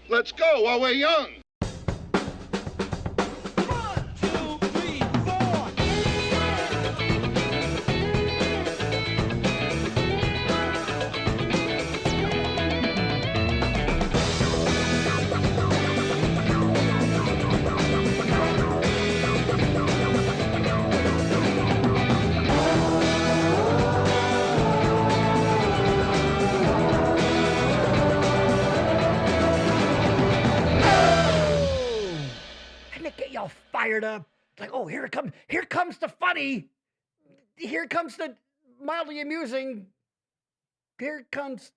Let's go while we're young. Fired up. It's like, oh, here comes the funny. Here comes the mildly amusing. Here comes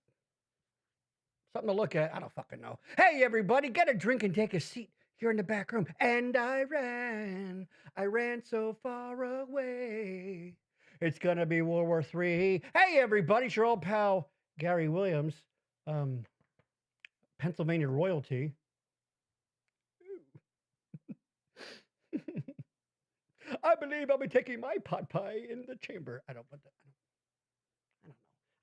something to look at. I don't fucking know. Hey, everybody, get a drink and take a seat here in the back room. And I ran so far away. It's gonna be World War III. Hey, everybody, it's your old pal Gary Williams, Pennsylvania royalty. I believe I'll be taking my pot pie in the chamber. I don't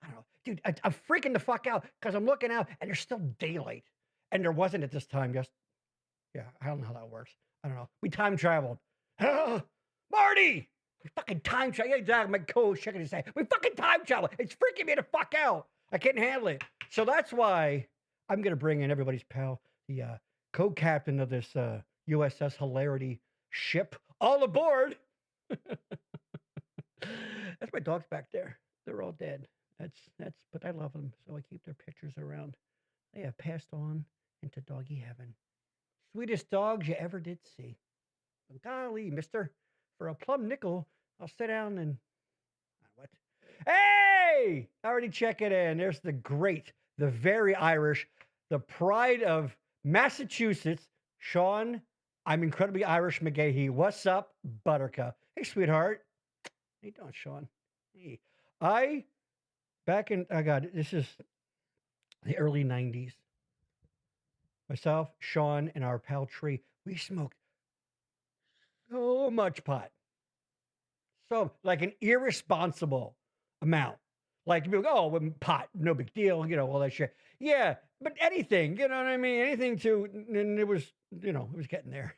know. Dude, I'm freaking the fuck out because I'm looking out and there's still daylight. And there wasn't at this time. Yeah, I don't know how that works. I don't know. We time traveled. Marty! We fucking time travel. Yeah, exactly. My co shaking his head. We fucking time travel. It's freaking me the fuck out. I can't handle it. So that's why I'm going to bring in everybody's pal, the co-captain of this USS Hilarity ship. All aboard. That's my dogs back there. They're all dead. But I love them, so I keep their pictures around. They have passed on into doggy heaven. Sweetest dogs you ever did see. Golly, mister, for a plum nickel, I'll sit down and what? Hey! Already checking in. There's the great, the very Irish, the pride of Massachusetts, Sean. I'm incredibly Irish McGahee. What's up, Buttercup? Hey, sweetheart. How you doing, Sean? Hey. This is the early 90s. Myself, Sean, and our pal Tree, we smoked so much pot. So, like an irresponsible amount. Like, people go, oh, pot, no big deal, all that shit. Yeah, but anything, you know what I mean? Anything and it was, it was getting there.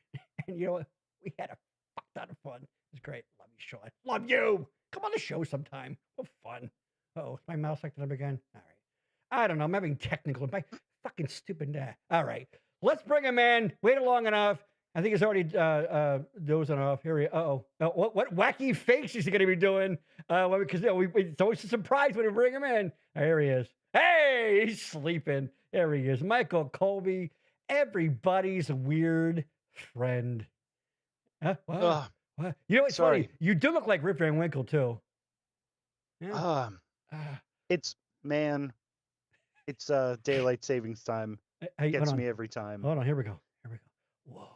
And we had a fuck ton of fun. It was great. Love you, Sean. Love you. Come on the show sometime. Have fun. Oh, my mouse acting up again. All right. I don't know. I'm having technical. My Fucking stupid. All right. Let's bring him in. Waited long enough. I think he's already dozing off. Here he. What wacky fakes is he going to be doing? Because it's always a surprise when we bring him in. Here he is. Hey, he's sleeping. There he is. Michael Colby, everybody's weird friend. What? You know what's funny? You do look like Rip Van Winkle too. Yeah. It's daylight savings time. Gets me every time. Hold on, here we go. Whoa.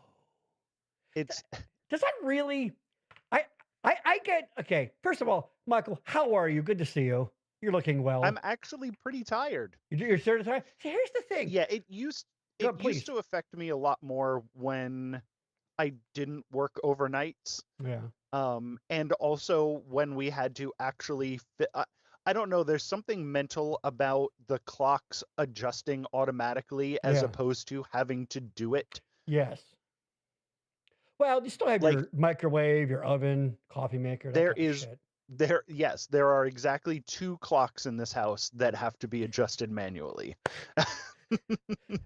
Does that really? I get okay. First of all, Michael, how are you? Good to see you. You're looking well. I'm actually pretty tired. You're tired? See, here's the thing. Yeah, it used to affect me a lot more when I didn't work overnights. Yeah. And also when we had to actually fit. I don't know. There's something mental about the clocks adjusting automatically as opposed to having to do it. Yes. Well, you still have your microwave, your oven, coffee maker. There are exactly 2 clocks in this house that have to be adjusted manually.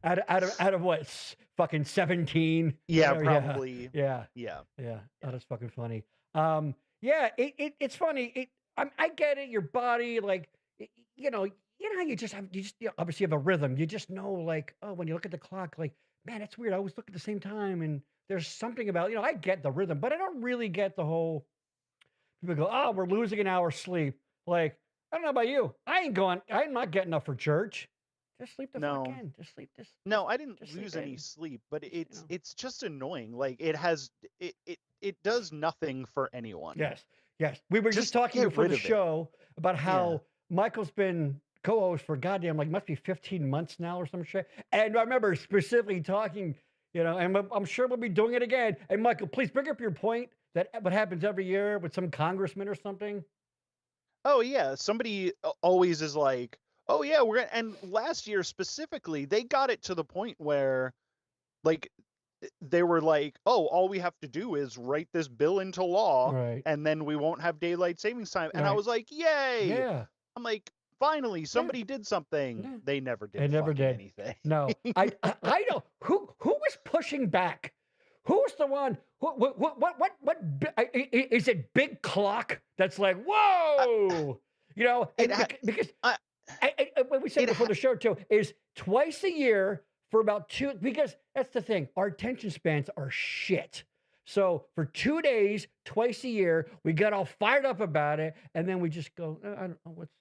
out of what? Fucking 17? Yeah, probably. Yeah. Oh, that's fucking funny. It's funny. I get it. Your body, like, you know how you just obviously have a rhythm. You just know, like, oh, when you look at the clock, like, man, it's weird. I always look at the same time, and there's something about, I get the rhythm, but I don't really get the whole. People go, oh, we're losing an hour's sleep. Like, I don't know about you. I'm not getting up for church. Just sleep the fuck in. Just sleep this. No, I didn't lose any sleep, but it's just annoying. Like, it does nothing for anyone. Yes. We were just talking before the show about how Michael's been co-host for goddamn, like, must be 15 months now or some shit. And I remember specifically talking, and I'm sure we'll be doing it again. And Michael, please bring up your point that what happens every year with some congressman or something. Oh, yeah. Somebody always is like, oh, yeah, and last year specifically, they got it to the point where, like, they were like, oh, all we have to do is write this bill into law, and then we won't have daylight savings time. And I was like, yay! Yeah. I'm like, finally, somebody did something. Yeah. They never did. Anything. No, I know who was pushing back. Who's the one? What? Is it Big Clock? That's like, whoa! Because what we said before the show too is twice a year. For about 2, because that's the thing, our attention spans are shit. So for 2 days, twice a year, we got all fired up about it, and then we just go, I don't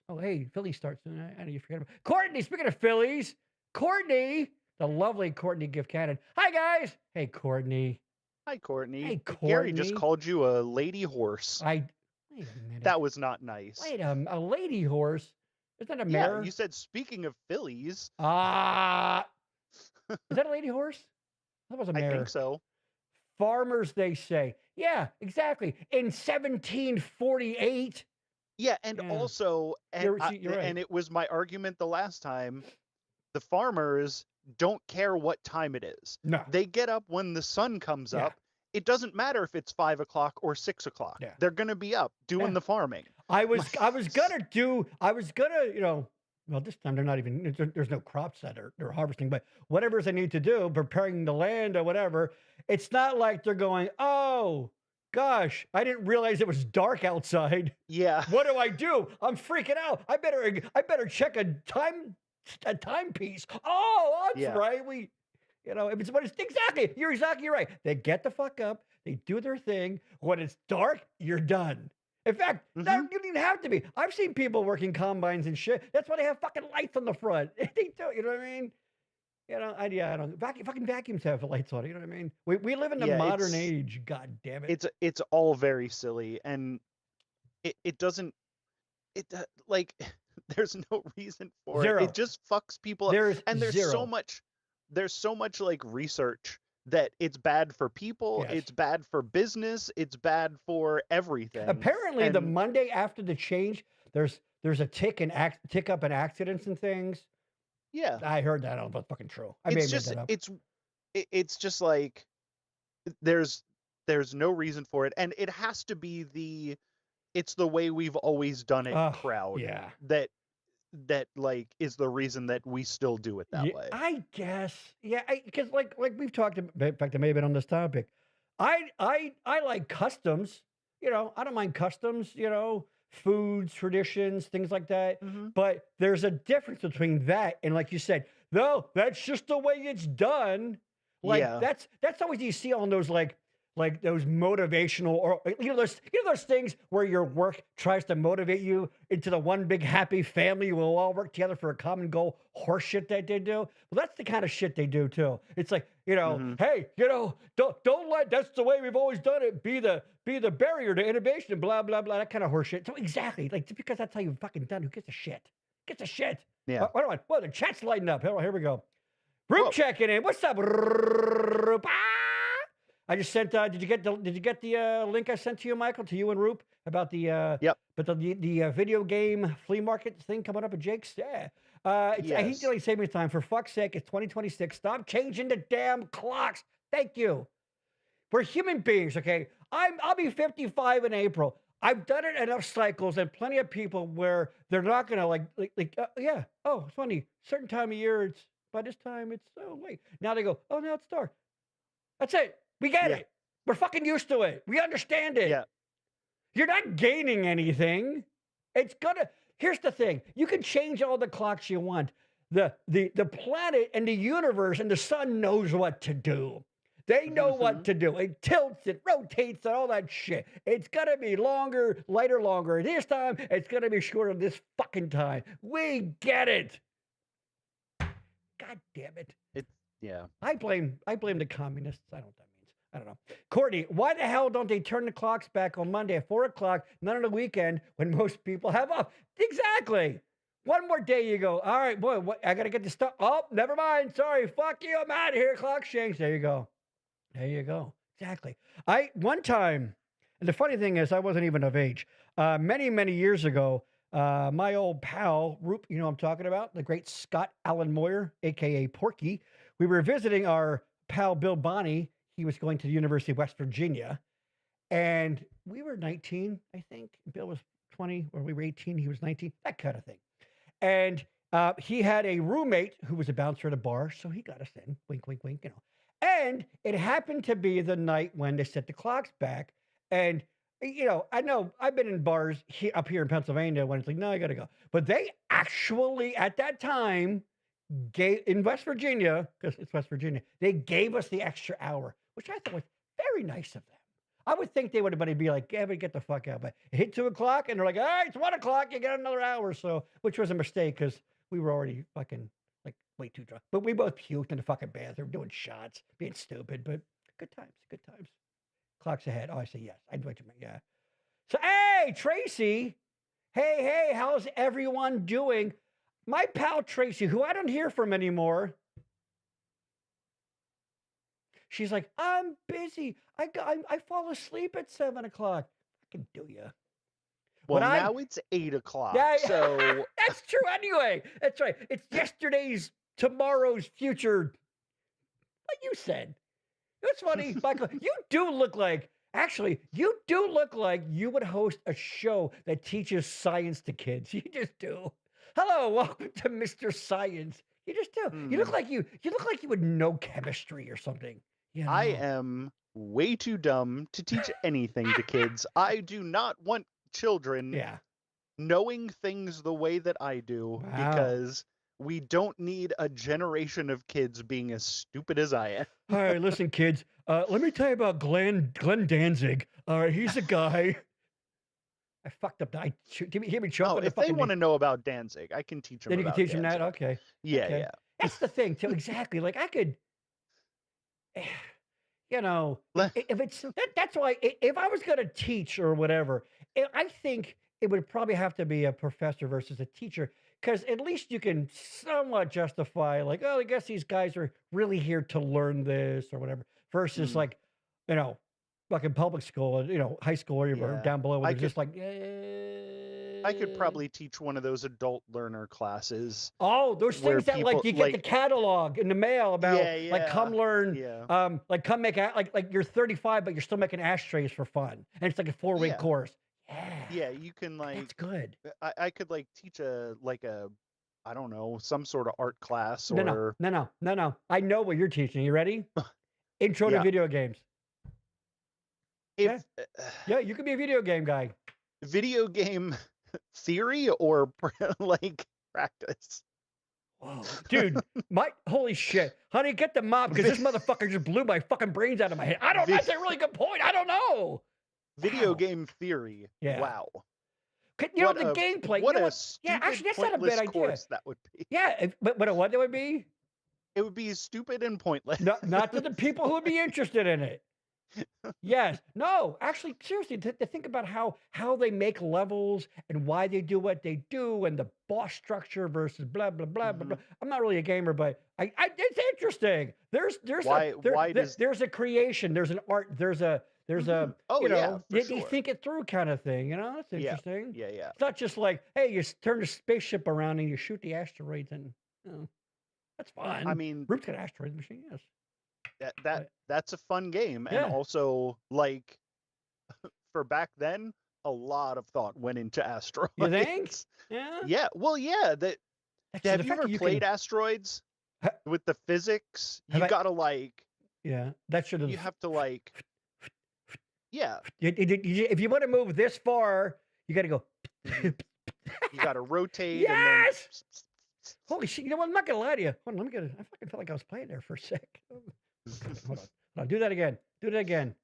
know hey, Philly starts, I know you forget about Courtney. Speaking of Phillies, Courtney, the lovely Courtney Gift Cannon. Hi guys. Hey Courtney. Hi Courtney. Hey Courtney. Gary just called you a lady horse. Wait a minute. That was not nice. Wait a lady horse? Is that a mare? Yeah, you said speaking of Phillies. Is that a lady horse? That was a mare. I think so. Farmers, they say. Yeah, exactly. In 1748. Yeah, and also, you're right. And it was my argument the last time, the farmers don't care what time it is. No. They get up when the sun comes up. It doesn't matter if it's 5 o'clock or 6 o'clock. Yeah. They're going to be up doing the farming. I was gonna, well, this time they're not even, there's no crops that they're harvesting, but whatever they need to do, preparing the land or whatever, it's not like they're going, oh, gosh, I didn't realize it was dark outside. Yeah. What do? I'm freaking out. I better check a timepiece. Oh, that's right. Exactly. You're exactly right. They get the fuck up. They do their thing. When it's dark, you're done. In fact, you don't even have to be. I've seen people working combines and shit. That's why they have fucking lights on the front. They do, you know what I mean? I don't. Fucking vacuums have lights on it. You know what I mean? We live in the modern age. God damn it! It's all very silly, and it doesn't. Like there's no reason for it. It just fucks people up. And there's so much like research that it's bad for people, it's bad for business, it's bad for everything. Apparently, the Monday after the change, there's a tick up in accidents and things. Yeah, I heard that. I don't know if it's fucking true. It's just like there's no reason for it, and it has to be it's the way we've always done it crowd. Yeah, that like is the reason that we still do it that way. I guess, yeah, because like we've talked about, in fact, I may have been on this topic. I like customs. You know, I don't mind customs. You know, foods, traditions, things like that. But there's a difference between that and, like you said, no, that's just the way it's done. Like that's always you see on those like those motivational, or those things where your work tries to motivate you into the one big happy family. We'll all work together for a common goal. Horse shit that they do. Well, that's the kind of shit they do too. It's like, hey, don't let, that's the way we've always done it. Be the barrier to innovation. Blah blah blah. That kind of horse shit. So exactly, like, just because that's how you've fucking done. Who gives a shit? Gets a shit. Yeah. Whoa, the chat's lighting up. Here we go. Roop checking in. What's up, Roop? I just sent. Did you get the link I sent to you, Michael, to you and Roop, about the but the video game flea market thing coming up at Jake's? Yeah. I hate to save me time. For fuck's sake, it's 2026. Stop changing the damn clocks. Thank you. We're human beings, okay? I'll be 55 in April. I've done it enough cycles, and plenty of people where they're not gonna yeah. Oh, it's funny. Certain time of year, it's by this time it's wait. Now they go, oh, now it's dark. That's it. We get it. We're fucking used to it. We understand it. Yeah. You're not gaining anything. Here's the thing. You can change all the clocks you want. The planet and the universe and the sun knows what to do. They know what to do. It tilts, it rotates, and all that shit. It's gonna be longer, lighter, longer this time. It's gonna be shorter this fucking time. We get it. God damn it. Yeah. I blame the communists. I don't know what that means. I don't know. Courtney, why the hell don't they turn the clocks back on Monday at 4 o'clock, none on the weekend when most people have off? Exactly. One more day you go, all right, boy, I got to get this stuff. Oh, never mind. Sorry. Fuck you. I'm out of here. Clock's changed. There you go. There you go. Exactly. One time, and the funny thing is I wasn't even of age. Many, many years ago, my old pal, Roop, you know what I'm talking about? The great Scott Allen Moyer, a.k.a. Porky. We were visiting our pal Bill Bonney. He was going to the University of West Virginia. And we were 19, I think. Bill was 20, or we were 18. He was 19, that kind of thing. And he had a roommate who was a bouncer at a bar. So he got us in. Wink, wink, wink, And it happened to be the night when they set the clocks back. And, I know I've been in bars up here in Pennsylvania when it's like, no, I got to go. But they actually, at that time, in West Virginia, because it's West Virginia, they gave us the extra hour, which I thought was very nice of them. I would think they would have be like, yeah, but get the fuck out. But it hit 2 o'clock, and they're like, all right, it's 1 o'clock, you get another hour. So, which was a mistake, because we were already fucking, like, way too drunk. But we both puked in the fucking bathroom, doing shots, being stupid. But good times, good times. Clock's ahead. Oh, I say yes. I know what you mean, yeah. So, hey, Tracy. Hey, how's everyone doing? My pal Tracy, who I don't hear from anymore, she's like, I'm busy. I fall asleep at 7 o'clock. I can do ya. Well, now it's 8 o'clock. Yeah, so that's true anyway. That's right. It's yesterday's, tomorrow's future. Like you said. It's funny, Michael. You do look like you would host a show that teaches science to kids. You just do. Hello, welcome to Mr. Science. You just do. You look like you would know chemistry or something. I am way too dumb to teach anything to kids. I do not want children knowing things the way that I do, because we don't need a generation of kids being as stupid as I am. All right, listen, kids. Let me tell you about Glenn Danzig. All right, he's a guy. I fucked up. Hear me choke. If they want to know about Danzig, I can teach them. Then you can teach them that. Okay. Yeah, okay. yeah. That's the thing too. Exactly. Like I could, if it's that's why if I was going to teach or whatever, I think it would probably have to be a professor versus a teacher, because at least you can somewhat justify, like, oh, I guess these guys are really here to learn this or whatever, versus like, fucking public school, high school or down below, where just like, I could probably teach one of those adult learner classes. Oh, those things that like you get the catalog in the mail about, like, come learn, like come make like you're 35 but you're still making ashtrays for fun, and it's like a 4-week course. Yeah, you can like. That's good. I could like teach a I don't know, some sort of art class or... No. I know what you're teaching. You ready? Intro to video games. Yeah, you could be a video game guy. Video game theory or like practice? Whoa, dude, holy shit. Honey, get the mop because this motherfucker just blew my fucking brains out of my head. That's a really good point. I don't know. Video game theory. Yeah. Wow. You know, the gameplay. What a stupid, actually, that's not a bad idea. That would be. Yeah, but what that would be? It would be stupid and pointless. Not to the people who would be interested in it. Yes. No, actually, seriously, to think about how they make levels and why they do what they do and the boss structure versus blah, blah, blah, blah, blah. I'm not really a gamer, but it's interesting. There's a creation, there's an art, there's a you think it through kind of thing, It's interesting. Yeah. It's not just like, hey, you turn the spaceship around and you shoot the asteroids and, that's fun. I mean, Root's got an asteroid machine, yes. That's a fun game, and also like for back then, a lot of thought went into asteroids. You think? Yeah. Yeah. Well, yeah. Have you ever played Asteroids with the physics? You gotta like. Yeah, that should have. You have to like. Yeah. If you want to move this far, you got to go. You got to rotate. Yes. And then... Holy shit! You know what? I'm not gonna lie to you. Hold on, I fucking felt like I was playing there for a sec. Hold on. Do that again. Do that again.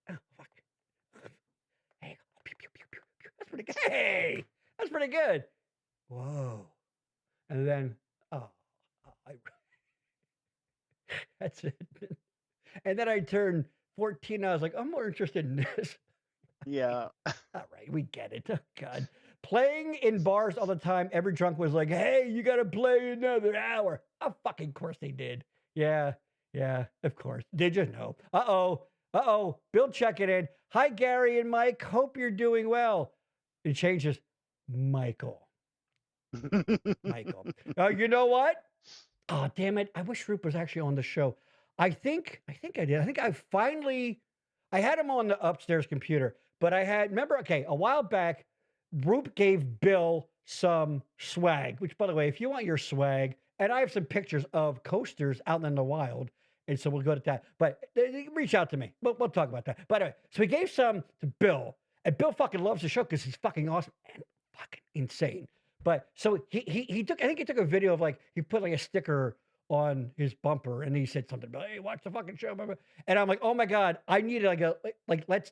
Oh, fuck. Hey, that's pretty good. Hey, that's pretty good. Whoa. And then, that's it. And then I turned 14. I was like, I'm more interested in this. Yeah. All right, we get it. Oh, God. Playing in bars all the time. Every drunk was like, hey, you got to play another hour. Oh, fucking course they did. Yeah, of course. Did you know? Uh-oh. Bill checking in. Hi, Gary and Mike. Hope you're doing well. It changes. Michael. You know what? Oh, damn it. I wish Roop was actually on the show. I think I did. I think I had him on the upstairs computer, but a while back, Roop gave Bill some swag, which, by the way, if you want your swag, and I have some pictures of coasters out in the wild, and so we'll go to that. But reach out to me. We'll talk about that. By the way, so he gave some to Bill, and Bill fucking loves the show because he's fucking awesome and fucking insane. But so he took a video of like, he put like a sticker on his bumper, and he said something about, hey, watch the fucking show. And I'm like, oh my God, I need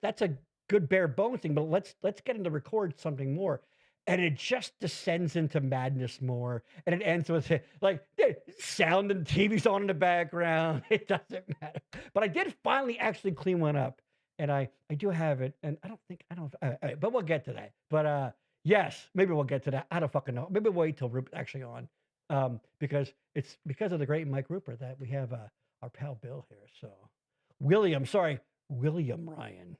that's a good bare bones thing, but let's get him to record something more. And it just descends into madness more. And it ends with like sound and TV's on in the background. It doesn't matter. But I did finally actually clean one up. And I do have it. And but we'll get to that. But yes, maybe we'll get to that. I don't fucking know. Maybe wait till Rupert's actually on. Because it's because of the great Mike Rupert that we have our pal Bill here. So William Ryan.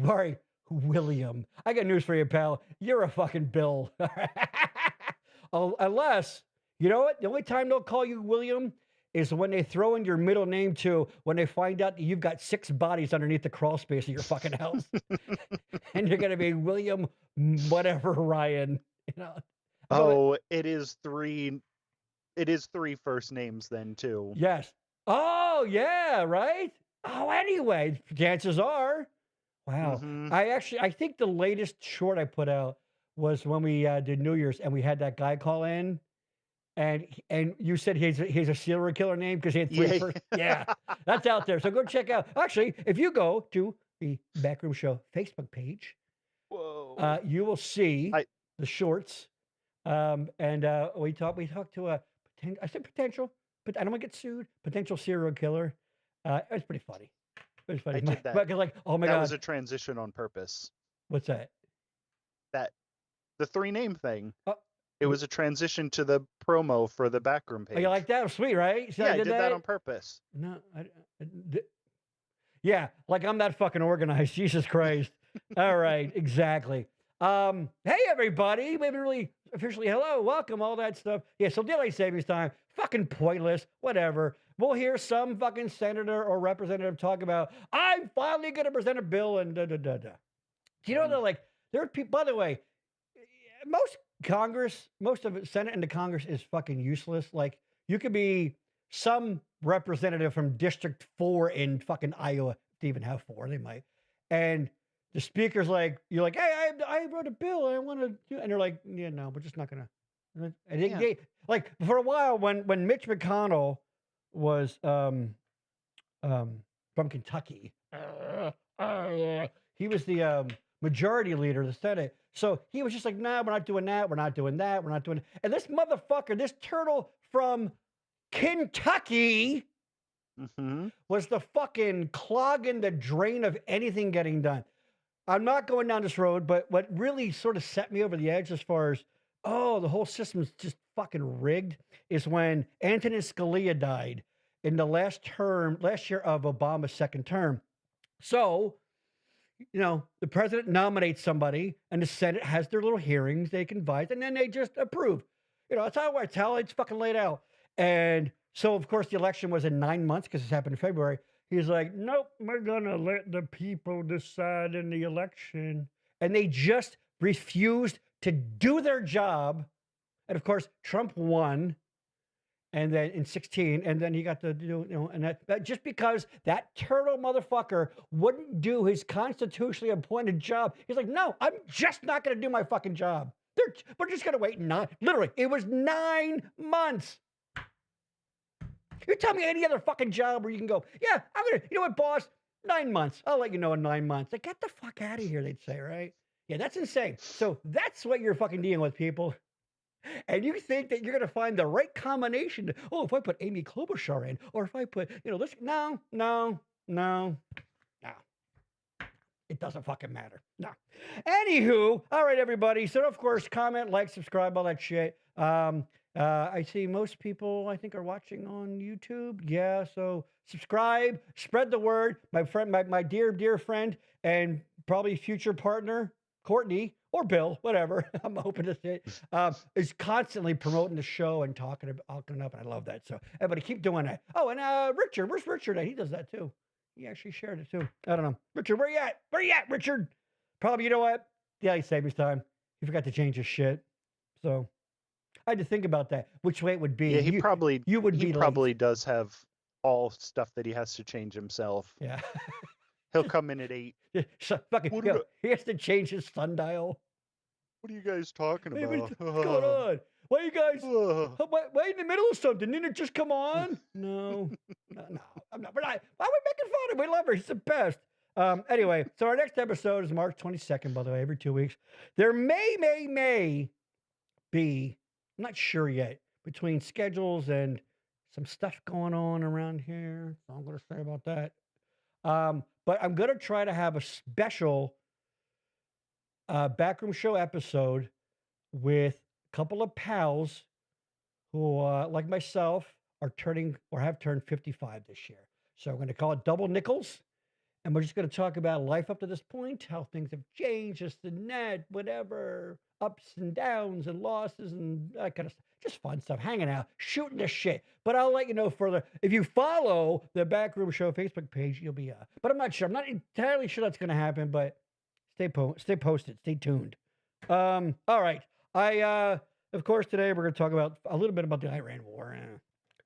Sorry, William. I got news for you, pal. You're a fucking Bill. Unless, you know what? The only time they'll call you William is when they throw in your middle name too, when they find out that you've got 6 bodies underneath the crawl space of your fucking house. And you're going to be William whatever Ryan. It is 3 first names then too. Yes. Oh, yeah, right? Oh, anyway, chances are. Wow. Mm-hmm. I think the latest short I put out was when we did New Year's and we had that guy call in, and you said he's a serial killer name because he had 3 first. Yeah, that's out there. So go check out. Actually, if you go to the Backroom Show Facebook page, you will see the shorts. And we talked to I said potential, but I don't want to get sued. Potential serial killer. It was pretty funny. It was funny. I did that. But like, oh my God. That was a transition on purpose. What's that? The 3 name thing. It was a transition to the promo for the Backroom page. Oh, you like that? Sweet, right? See, I did that on purpose. No, yeah, like I'm that fucking organized. Jesus Christ. All right, exactly. Hey everybody, we haven't really officially hello, welcome, all that stuff. Yeah, so daylight savings time, fucking pointless, whatever. We'll hear some fucking senator or representative talk about, I'm finally gonna present a bill and da da da da. Do you know that like there are people, by the way, most Congress, most of it, Senate and the Congress is fucking useless. Like, you could be some representative from District 4 in fucking Iowa, to even have 4, they might. And the speaker's like, you're like, hey, I wrote a bill, I want to do, and they're like, yeah, no, we're just not gonna. And they, like, for a while when Mitch McConnell was from Kentucky, he was the majority leader of the Senate. So he was just like, nah, we're not doing that. We're not doing that. We're not doing it. And this motherfucker, this turtle from Kentucky was the fucking clogging the drain of anything getting done. I'm not going down this road, but what really sort of set me over the edge as far as, oh, the whole system's just fucking rigged, is when Antonin Scalia died in the last year of Obama's second term. So, the president nominates somebody and the Senate has their little hearings, they can advise, and then they just approve. That's how it's fucking laid out. And so, of course, the election was in 9 months because this happened in February. He's like, nope, we're going to let the people decide in the election. And they just refused to do their job. And of course, Trump won. And then in 16, and then he got to do, and that just because that turtle motherfucker wouldn't do his constitutionally appointed job, he's like, no, I'm just not going to do my fucking job. We're just going to wait literally, it was 9 months. You tell me any other fucking job where you can go, yeah, I'm going to, you know what, boss, 9 months. I'll let you know in 9 months. Like, get the fuck out of here, they'd say, right? Yeah, that's insane. So that's what you're fucking dealing with, people. And you think that you're going to find the right combination. Oh, if I put Amy Klobuchar in, or if I put, this, no. It doesn't fucking matter. No. Anywho, all right, everybody. So, of course, comment, like, subscribe, all that shit. I see most people, I think, are watching on YouTube. Yeah, so subscribe, spread the word. My friend, my dear friend, and probably future partner, Courtney, or Bill, whatever, I'm hoping to say, is constantly promoting the show and talking up, and I love that. So everybody keep doing that. Oh, and Richard, where's Richard at? He does that too. He actually shared it too. I don't know. Richard, where you at? Where you at, Richard? Probably, you know what? Yeah, he saved his time. He forgot to change his shit. So I had to think about that, which way it would be. Yeah, he probably does have all stuff that he has to change himself. Yeah. He'll come in at 8. So, he has to change his sundial. What are you guys talking about? What's going on? Why you guys? Why in the middle of something? Didn't it just come on? No, I'm not. Why are we making fun of him? We love her. He's the best. Anyway, so our next episode is March 22nd, by the way, every 2 weeks. There may be, I'm not sure yet, between schedules and some stuff going on around here. That's all I'm going to say about that. But I'm going to try to have a special Backroom Show episode with a couple of pals who, like myself, are turning or have turned 55 this year. So I'm going to call it Double Nickels. And we're just going to talk about life up to this point, how things have changed, this and that, whatever, ups and downs and losses and that kind of stuff. Just fun stuff, hanging out, shooting the shit. But I'll let you know further. If you follow the Backroom Show Facebook page, you'll be, but I'm not sure. I'm not entirely sure that's going to happen, but stay posted, stay tuned. All right. Of course, today we're going to talk about a little bit about the Iran war,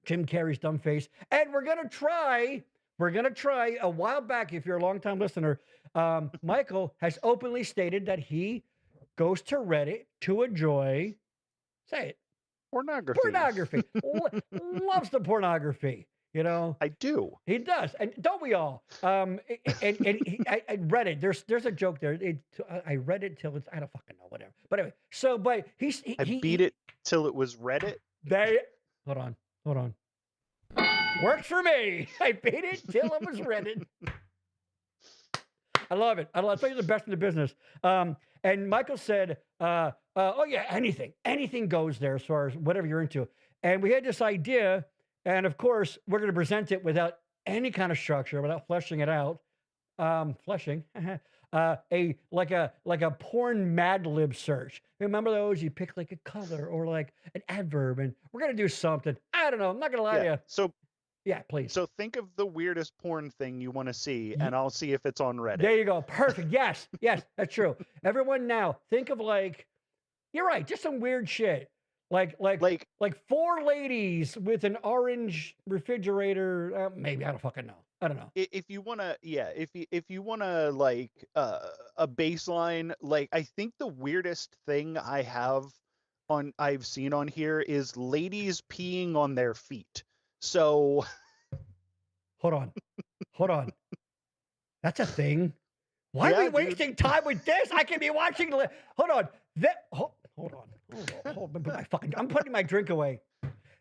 Jim Carrey's dumb face. And we're going to try a while back, if you're a longtime listener, Michael has openly stated that he goes to Reddit to enjoy, say it, pornography. Loves the pornography. I do. He does, and don't we all? I read it. There's a joke there. I read it till it's, I don't fucking know, whatever. But anyway, so but I beat it till it was Reddit. Hold on. Works for me. I beat it till it was Reddit. I love it. I'll tell you the best in the business. And Michael said, oh yeah, anything goes there as far as whatever you're into. And we had this idea, and of course, we're going to present it without any kind of structure, without fleshing it out. Like a porn Mad Lib search. Remember those? You pick like a color or like an adverb, and we're going to do something. I don't know. I'm not going to lie to you. So, yeah, please. So think of the weirdest porn thing you want to see, and I'll see if it's on Reddit. There you go. Perfect. Yes, that's true. Everyone now, think of like You're right. Just some weird shit. Like 4 ladies with an orange refrigerator. Maybe I don't fucking know. I don't know. If you wanna, if you wanna like a baseline, like I think the weirdest thing I've seen on here is ladies peeing on their feet. So hold on. That's a thing. Why are we wasting time with this? I can be watching. Hold on. Hold on. I'm putting my drink away.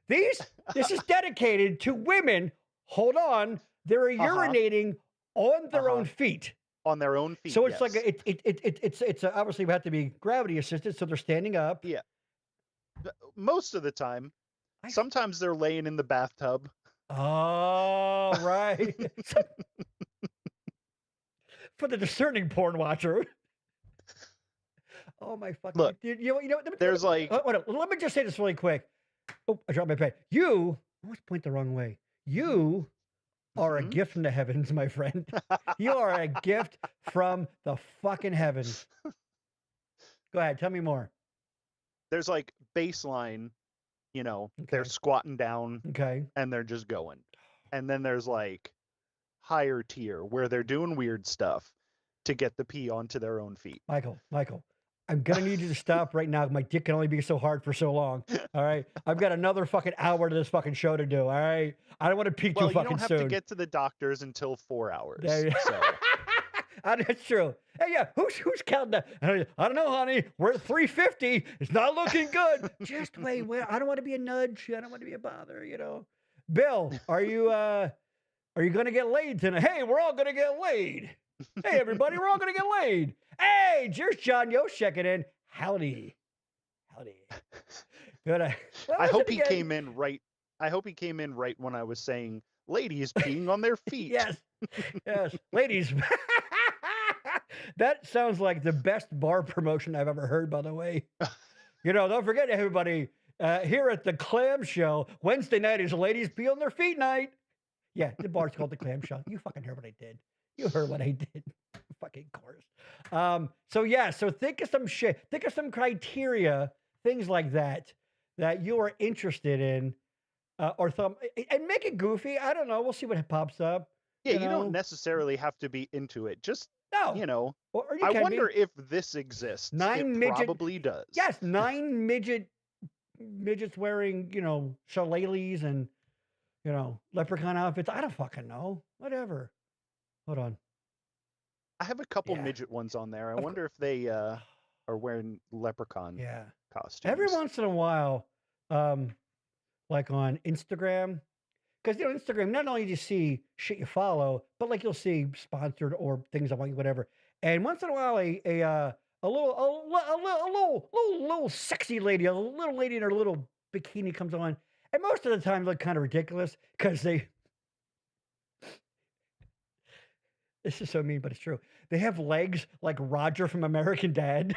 This is dedicated to women. Hold on. They're urinating on their own feet. On their own feet. So it's like it's obviously we have to be gravity assisted, so they're standing up. Yeah. Most of the time. Sometimes they're laying in the bathtub. Oh, right. For the discerning porn watcher. Oh my fucking! Look, you know. There's like. Let me just say this really quick. Oh, I dropped my pen. You always point the wrong way. You are a gift from the heavens, my friend. You are a gift from the fucking heavens. Go ahead, tell me more. There's like baseline, they're squatting down, and they're just going, and then there's like higher tier where they're doing weird stuff to get the pee onto their own feet. Michael, I'm gonna need you to stop right now. My dick can only be so hard for so long. All right, I've got another fucking hour to this fucking show to do. All right, I don't want to peak too fucking soon. Well, you don't have to get to the doctors until 4 hours. So. That's true. Hey, yeah, who's counting that? I don't know, honey. We're at 350. It's not looking good. Just wait. I don't want to be a nudge. I don't want to be a bother. Bill, are you gonna get laid tonight? Hey, we're all gonna get laid. Hey, everybody, we're all gonna get laid. Hey, here's John Yost checking in. Howdy. Good. I hope he came in right. I hope he came in right when I was saying ladies peeing on their feet. Yes, ladies. That sounds like the best bar promotion I've ever heard, by the way. Don't forget, everybody, here at the Clam Show, Wednesday night is Ladies Pee on Their Feet night. Yeah, the bar's called the Clam Show. You fucking heard what I did. You heard what I did. Fucking chorus. So think of some shit. Think of some criteria, things like that you are interested in, and make it goofy. I don't know. We'll see what pops up. Yeah, you don't necessarily have to be into it. Just, Or I wonder if this exists. Probably does. Yes, 9 midgets wearing, shillelaghs and, leprechaun outfits. I don't fucking know. Whatever. Hold on. I have a couple midget ones on there. I wonder if they are wearing leprechaun costumes. Every once in a while, like on Instagram, because Instagram, not only do you see shit you follow, but like you'll see sponsored or things I want, whatever. And once in a while, a little sexy lady, a little lady in her little bikini comes on, and most of the time look kind of ridiculous because they. This is so mean, but it's true. They have legs like Roger from American Dad.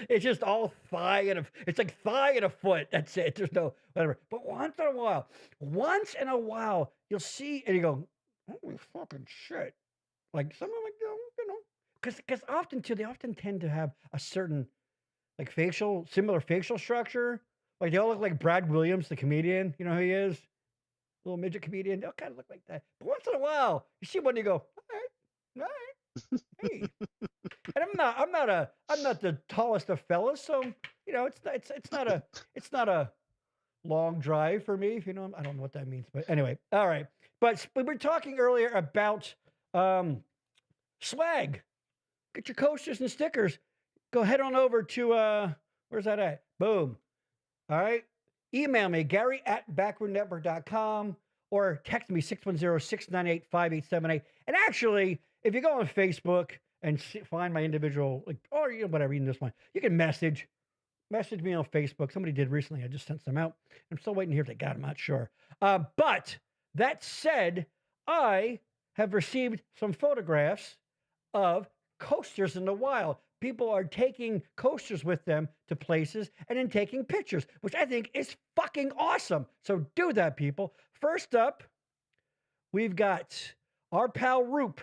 It's just all thigh it's like thigh and a foot. That's it. There's no whatever. But once in a while, you'll see and you go, holy fucking shit. Like some of them, because often too, they often tend to have a certain like similar facial structure. Like they all look like Brad Williams, the comedian. You know who he is? Little midget comedian. They'll kind of look like that. But once in a while, you see one, you go, all right, hey. And I'm not the tallest of fellas, so it's not a long drive for me. If I don't know what that means, but anyway, all right. But we were talking earlier about swag. Get your coasters and stickers. Go head on over to where's that at? Boom. All right. Email me, Gary@backroomnetwork.com, or text me 610-698-5878. And actually, if you go on Facebook and find my individual, or whatever, even this one, you can message me on Facebook. Somebody did recently. I just sent some out. I'm still waiting to hear if they got them. I'm not sure. But that said, I have received some photographs of coasters in the wild. People are taking coasters with them to places and then taking pictures, which I think is fucking awesome. So do that, people. First up, we've got our pal Roop,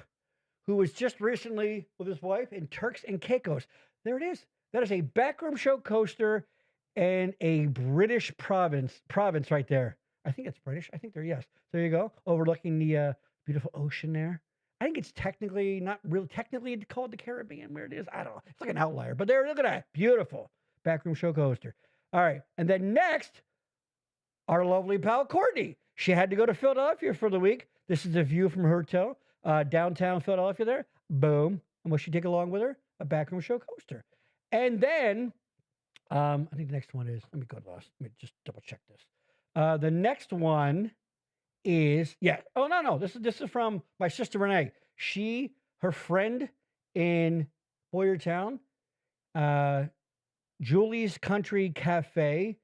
who was just recently with his wife in Turks and Caicos. There it is. That is a backroom show coaster and a British province right there. I think it's British. I think they're, yes. There you go. Overlooking the beautiful ocean there. I think it's technically not really technically called the Caribbean where it is. I don't know. It's like an outlier. But there, look at that. Beautiful backroom show coaster. All right. And then next, our lovely pal Courtney. She had to go to Philadelphia for the week. This is a view from her hotel, downtown Philadelphia there. Boom. And what she take along with her? A backroom show coaster. And then, I think the next one is, let me go to last. Let me just double check this. The next one is, yeah. Oh, no. This is from my sister Renee. Her friend in Boyertown, Julie's Country Cafe,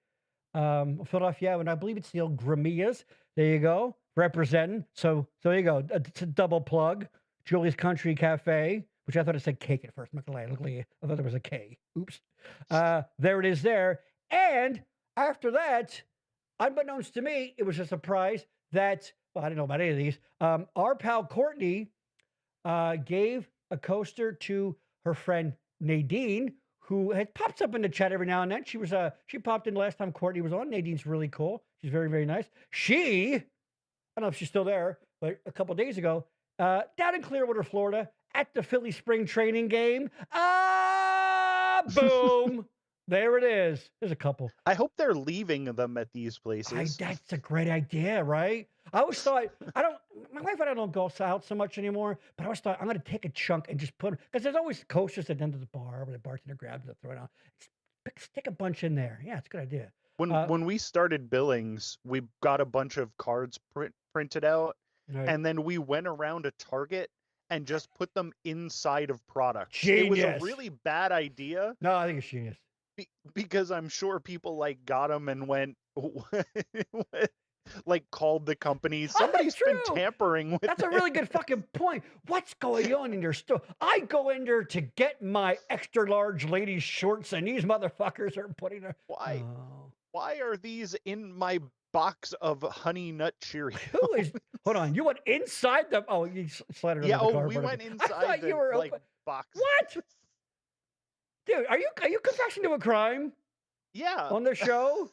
Philadelphia, and I believe it's the old Gramia's. There you go, representing. So there you go. It's a double plug. Julie's Country Cafe, which I thought it said cake at first. I'm not gonna lie, I thought there was a K. Oops. There it is there. And after that, unbeknownst to me, it was a surprise that, well, I didn't know about any of these. Our pal Courtney gave a coaster to her friend Nadine, who pops up in the chat every now and then. She popped in last time Courtney was on. Nadine's really cool. She's very, very nice. I don't know if she's still there, but a couple days ago, down in Clearwater, Florida, at the Philly Spring Training game. Boom. There it is. There's a couple. I hope they're leaving them at these places. That's a great idea, right? I always thought, my wife and I don't go out so much anymore, but I always thought I'm going to take a chunk and just put them, because there's always coasters at the end of the bar where the bartender grabs it, throw it on. Stick a bunch in there. Yeah, it's a good idea. When we started Billings, we got a bunch of cards printed out, right. And then we went around a Target and just put them inside of products. Genius. It was a really bad idea. No, I think it's genius. Because I'm sure people got them and went called the company. Somebody's been tampering with That's a really good fucking point. What's going on in your store? I go in there to get my extra large ladies shorts, and these motherfuckers are putting their Why are these in my box of Honey Nut Cheerios? Hold on, you went inside them? Oh, you slid it under the cardboard. We went inside the box. What? Dude, are you confessing to a crime? Yeah. On the show?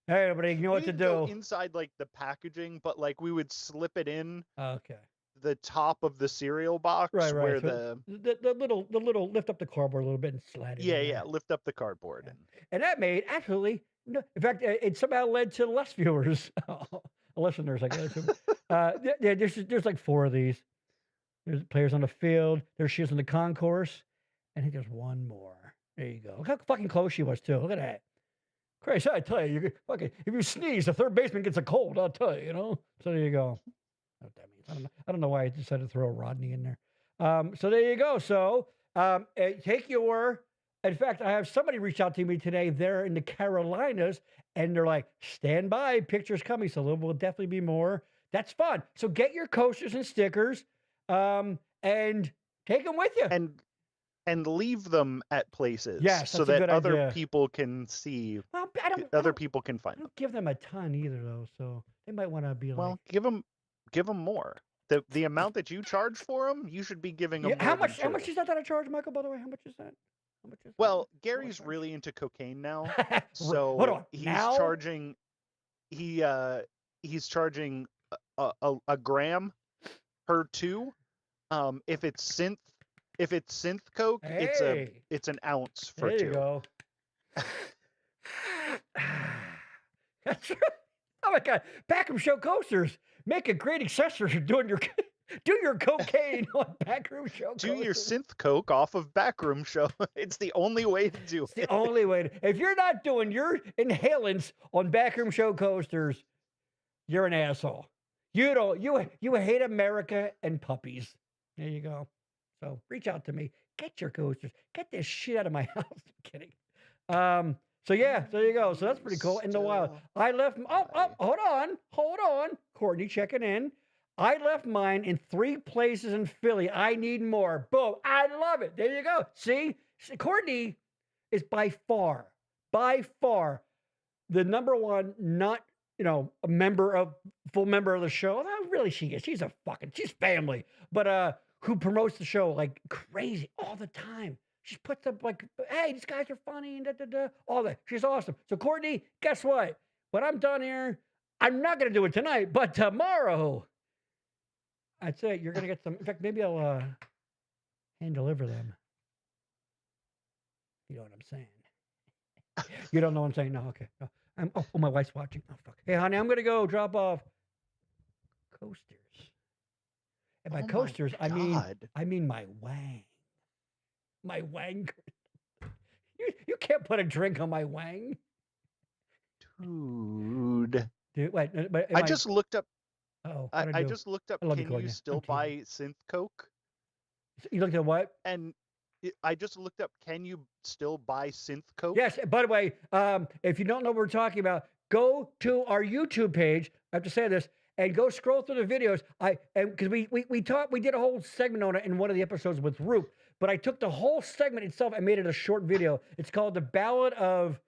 Hey, everybody, you know what to do. Go inside the packaging, but we would slip it in. Okay. The top of the cereal box, right. Where so the little lift up the cardboard a little bit and slide it. Yeah, lift up the cardboard. Yeah. And that made absolutely no. In fact, it somehow led to less viewers, listeners, I guess. There's 4 of these. There's players on the field. There's shoes on the concourse. I think there's one more. There you go. Look how fucking close she was too. Look at that. Christ, I tell you, if you sneeze, the third baseman gets a cold. I'll tell you, So there you go. What that means, I don't know why I decided to throw Rodney in there. So there you go. So take your. In fact, I have somebody reach out to me today. They're in the Carolinas, and they're like, "Stand by, pictures coming." So there will definitely be more. That's fun. So get your coasters and stickers, and take them with you. And leave them at places, so that other people can see. Well, other people can find them. Don't give them a ton either, though. So they might want to be give them more. The amount that you charge for them, you should be giving them. How much is that I charge, Michael? By the way, how much is that? Well, Gary's really into cocaine now, so hold on. He's charging. He's charging a gram per 2. If it's synth coke, it's an ounce for 2. There you go. That's right. Oh my God! Backroom show coasters make a great accessory for doing your cocaine on backroom show. Do your synth coke off of backroom show. It's the only way to do it. The only way. If you're not doing your inhalants on backroom show coasters, you're an asshole. You hate America and puppies. There you go. So reach out to me. Get your coasters. Get this shit out of my house. I'm kidding. So yeah, so there you go. So that's pretty cool. In the wild, I left. Hold on. Courtney checking in. I left mine in 3 places in Philly. I need more. Boom. I love it. There you go. See, Courtney is by far the number one. Not a full member of the show. No, really, she is. She's family. But who promotes the show like crazy all the time. She puts up like, hey, these guys are funny and da da da. All that. She's awesome. So Courtney, guess what? When I'm done here, I'm not gonna do it tonight, but tomorrow. I'd say you're gonna get some. In fact, maybe I'll hand deliver them. You know what I'm saying? You don't know what I'm saying? No, okay. No. Oh, my wife's watching. Oh, fuck. Hey, honey, I'm gonna go drop off coasters. And by coasters, I mean my wang. My wang. You can't put a drink on my wang. Dude, wait. I just looked up. Oh, I just looked up. Can you still buy synth coke? You looked at what? And I just looked up. Can you still buy synth coke? Yes. By the way, if you don't know what we're talking about, go to our YouTube page. I have to say this, and go scroll through the videos. Because we did a whole segment on it in one of the episodes with Roop. But I took the whole segment itself and made it a short video. It's called "The Ballad of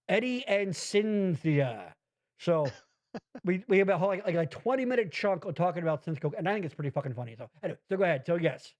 Eddie and Cynthia." So we have a whole like a 20-minute chunk of talking about synth coke, and I think it's pretty fucking funny. So anyway, so go ahead. So yes.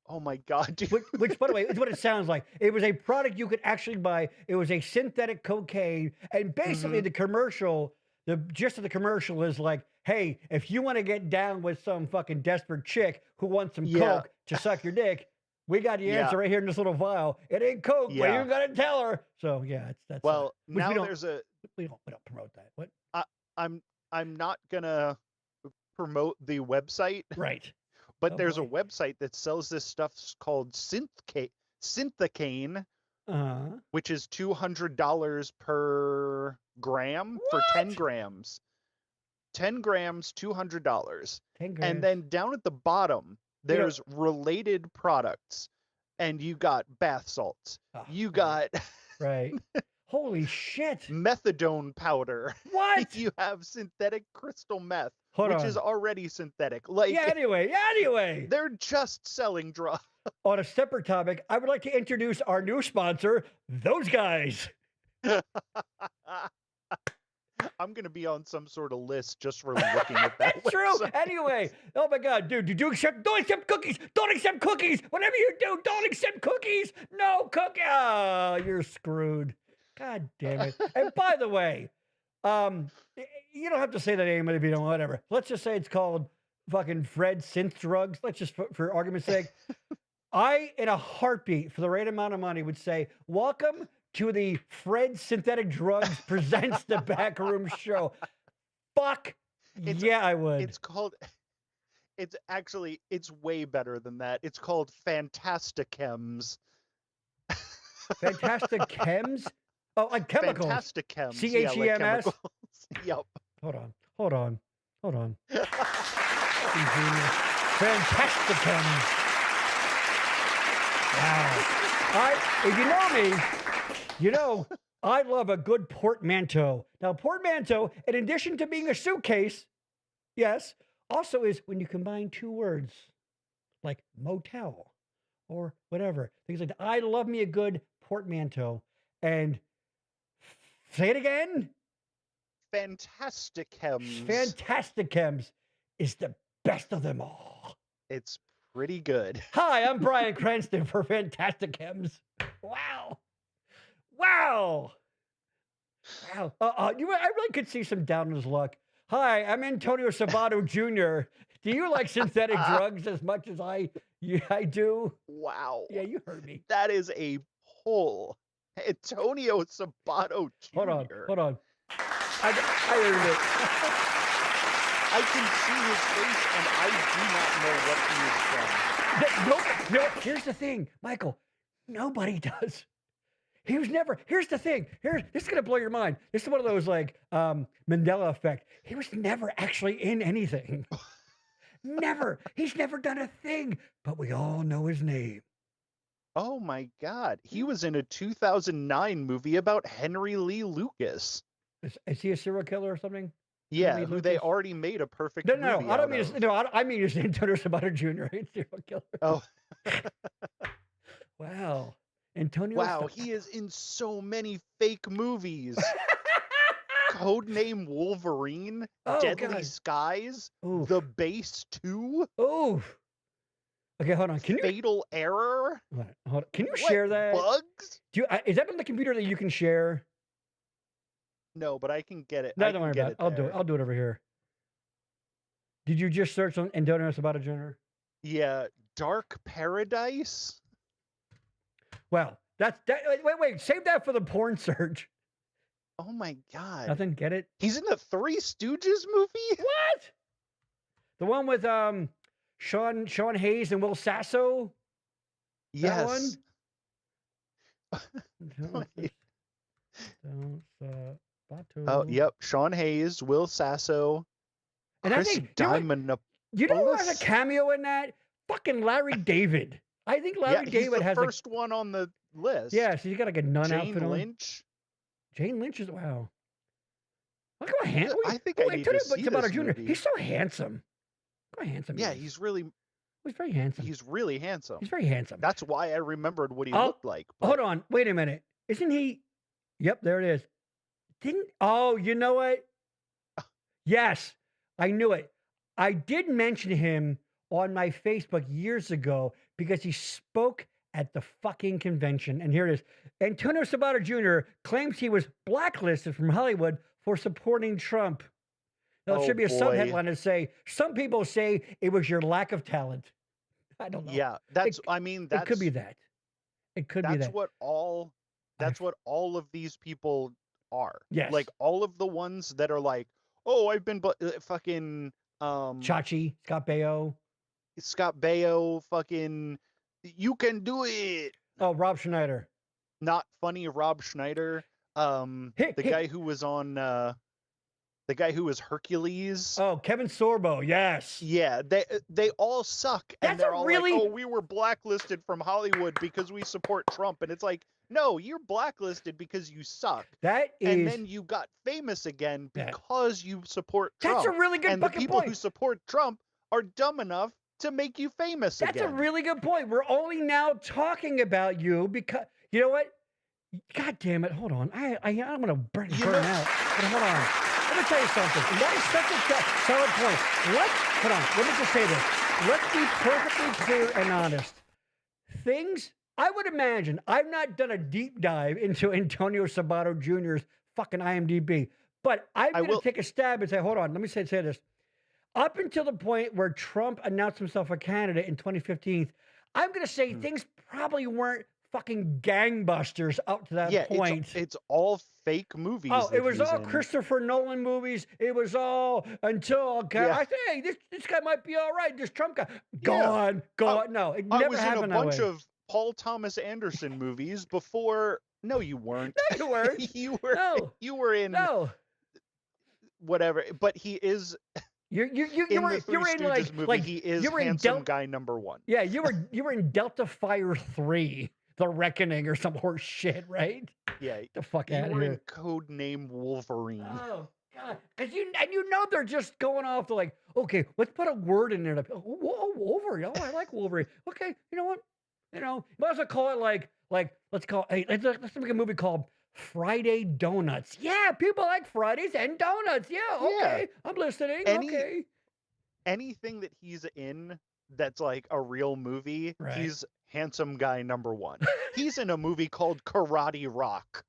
Oh my God, dude. Which, by the way, is what it sounds like. It was a product you could actually buy. It was a synthetic cocaine, and basically the commercial, the gist of the commercial is like, hey, if you want to get down with some fucking desperate chick who wants some coke to suck your dick, we got the answer right here in this little vial. It ain't coke, but you gotta tell her. So yeah, that's well. Now there's a we don't promote that. What? I'm not gonna promote the website, right? But there's a website that sells this stuff called Synthicane, which is $200 per gram for 10 grams. 10 grams, $200. 10 grams. And then down at the bottom, there's related products. And you got bath salts. You got... Right. Holy shit. Methadone powder. What? You have synthetic crystal meth. Hold which on. is already synthetic. Like, anyway. They're just selling drugs. On a separate topic, I would like to introduce our new sponsor, those guys. I'm going to be on some sort of list just for looking at that. That's true. Anyway, oh my God, dude, don't accept cookies. Don't accept cookies. Whatever you do, don't accept cookies. No cookie. Oh, you're screwed. God damn it. And by the way, you don't have to say the name of it if you don't, whatever. Let's just say it's called fucking Fred Synth Drugs. Let's just, for argument's sake, I, in a heartbeat, for the right amount of money, would say, welcome to the Fred Synthetic Drugs Presents the Backroom Show. Fuck I would. It's way better than that. It's called Fantastichems. Fantastichems? Oh, like chemicals. Fantastichems. CHEMS? Yep. Hold on. Fantastichems. Wow. If you know me, you know I love a good portmanteau. Now, portmanteau, in addition to being a suitcase, yes, also is when you combine two words, like motel or whatever. Things like that. I love me a good portmanteau. And say it again. Fantastichems. Fantastichems is the best of them all. It's pretty good. Hi, I'm Brian Cranston for Fantastichems. Wow. I really could see some down in his luck. Hi, I'm Antonio Sabato Jr. Do you like synthetic drugs as much as I do? Wow. Yeah, you heard me. That is a pull. Antonio Sabato Jr. Hold on. I earned it. I can see his face, and I do not know what he is from. No, here's the thing, Michael. Nobody does. He was never. Here's the thing. This is gonna blow your mind. This is one of those like Mandela effect. He was never actually in anything. Never. He's never done a thing. But we all know his name. Oh my God. He was in a 2009 movie about Henry Lee Lucas. Is he a serial killer or something? Yeah, who they already made a perfect movie I don't mean I mean he's Antonio Sabato Jr. He's a serial killer. Oh. Wow. Antonio. Wow, he is in so many fake movies. Codename Wolverine, Deadly Skies, The Base 2. Oh. Okay, hold on. Can you Fatal Error? hold on. Can you share that? Bugs? Is that on the computer that you can share? No, but I can get it. No, I don't can worry get about it. it I'll do it. there. I'll do it over here. Did you just search on Antonio Sabato Jr.? Yeah, Dark Paradise. Well, that's that. Wait. Save that for the porn search. Oh my god. Nothing. Get it? He's in the Three Stooges movie? What? The one with Sean Hayes and Will Sasso? Yes. Oh, yep. Sean Hayes, Will Sasso, and Chris Diamond. You know who has a cameo in that? Fucking Larry David. I think Larry David has the first one on the list. Yeah, so he's got like a nun outfit on. Jane Lynch. Jane Lynch is wow. Look how handsome. I think I need to see this Jr. movie. He's so handsome. Look how handsome. Yeah, he's really. He's very handsome. He's really handsome. He's very handsome. That's why I remembered what he looked like. But... Hold on, wait a minute. Isn't he? Yep, there it is. Oh, you know what? Yes, I knew it. I did mention him on my Facebook years ago because he spoke at the fucking convention. And here it is. Antonio Sabato Jr. claims he was blacklisted from Hollywood for supporting Trump. Now, it should be a sub-headline to say, some people say it was your lack of talent. I don't know. Yeah, it could be that. It could be that. That's what all of these people are. Yes. Like all of the ones that are like, oh, I've been fucking Chachi, Scott Baio, fucking you can do it. Oh, Rob Schneider. Not funny Rob Schneider. Guy who was on the guy who was Hercules. Oh, Kevin Sorbo, yes. Yeah, they all suck. And they're all like, oh, we were blacklisted from Hollywood because we support Trump. And it's like, no, you're blacklisted because you suck. And then you got famous again because you support Trump. That's a really good point. And the people who support Trump are dumb enough to make you famous again. That's a really good point. We're only now talking about you because, you know what? God damn it. Hold on. I'm going to burn out. But hold on. Let me tell you something. That is such a solid point. Hold on. Let me just say this. Let's be perfectly clear and honest. I would imagine, I've not done a deep dive into Antonio Sabato Jr.'s fucking IMDb, but I'm going to take a stab and say, hold on, let me say this. Up until the point where Trump announced himself a candidate in 2015, I'm going to say things probably weren't fucking gangbusters up to that point. It's all fake movies. Oh, it was all Christopher Nolan movies. It was all until I say, hey, this guy might be all right. This Trump guy, gone. No, it never happened that way. I was in a bunch of Paul Thomas Anderson movies before. No, you weren't. No, you weren't. You were in. No. Whatever, but he is. You were in like he is handsome guy number one. Yeah, you were in Delta Fire 3, The Reckoning, or some horse shit, right? Yeah, the fuck out of here. You were in Codename Wolverine. Oh god, because you know they're just going off to like, okay, let's put a word in there. Wolverine. Oh, I like Wolverine. Okay, you know what? You might as well call it like let's make a movie called Friday Donuts. Yeah, people like Fridays and donuts. Yeah, okay. Yeah. I'm listening. Okay. Anything that he's in that's like a real movie, he's handsome guy number one. He's in a movie called Karate Rock.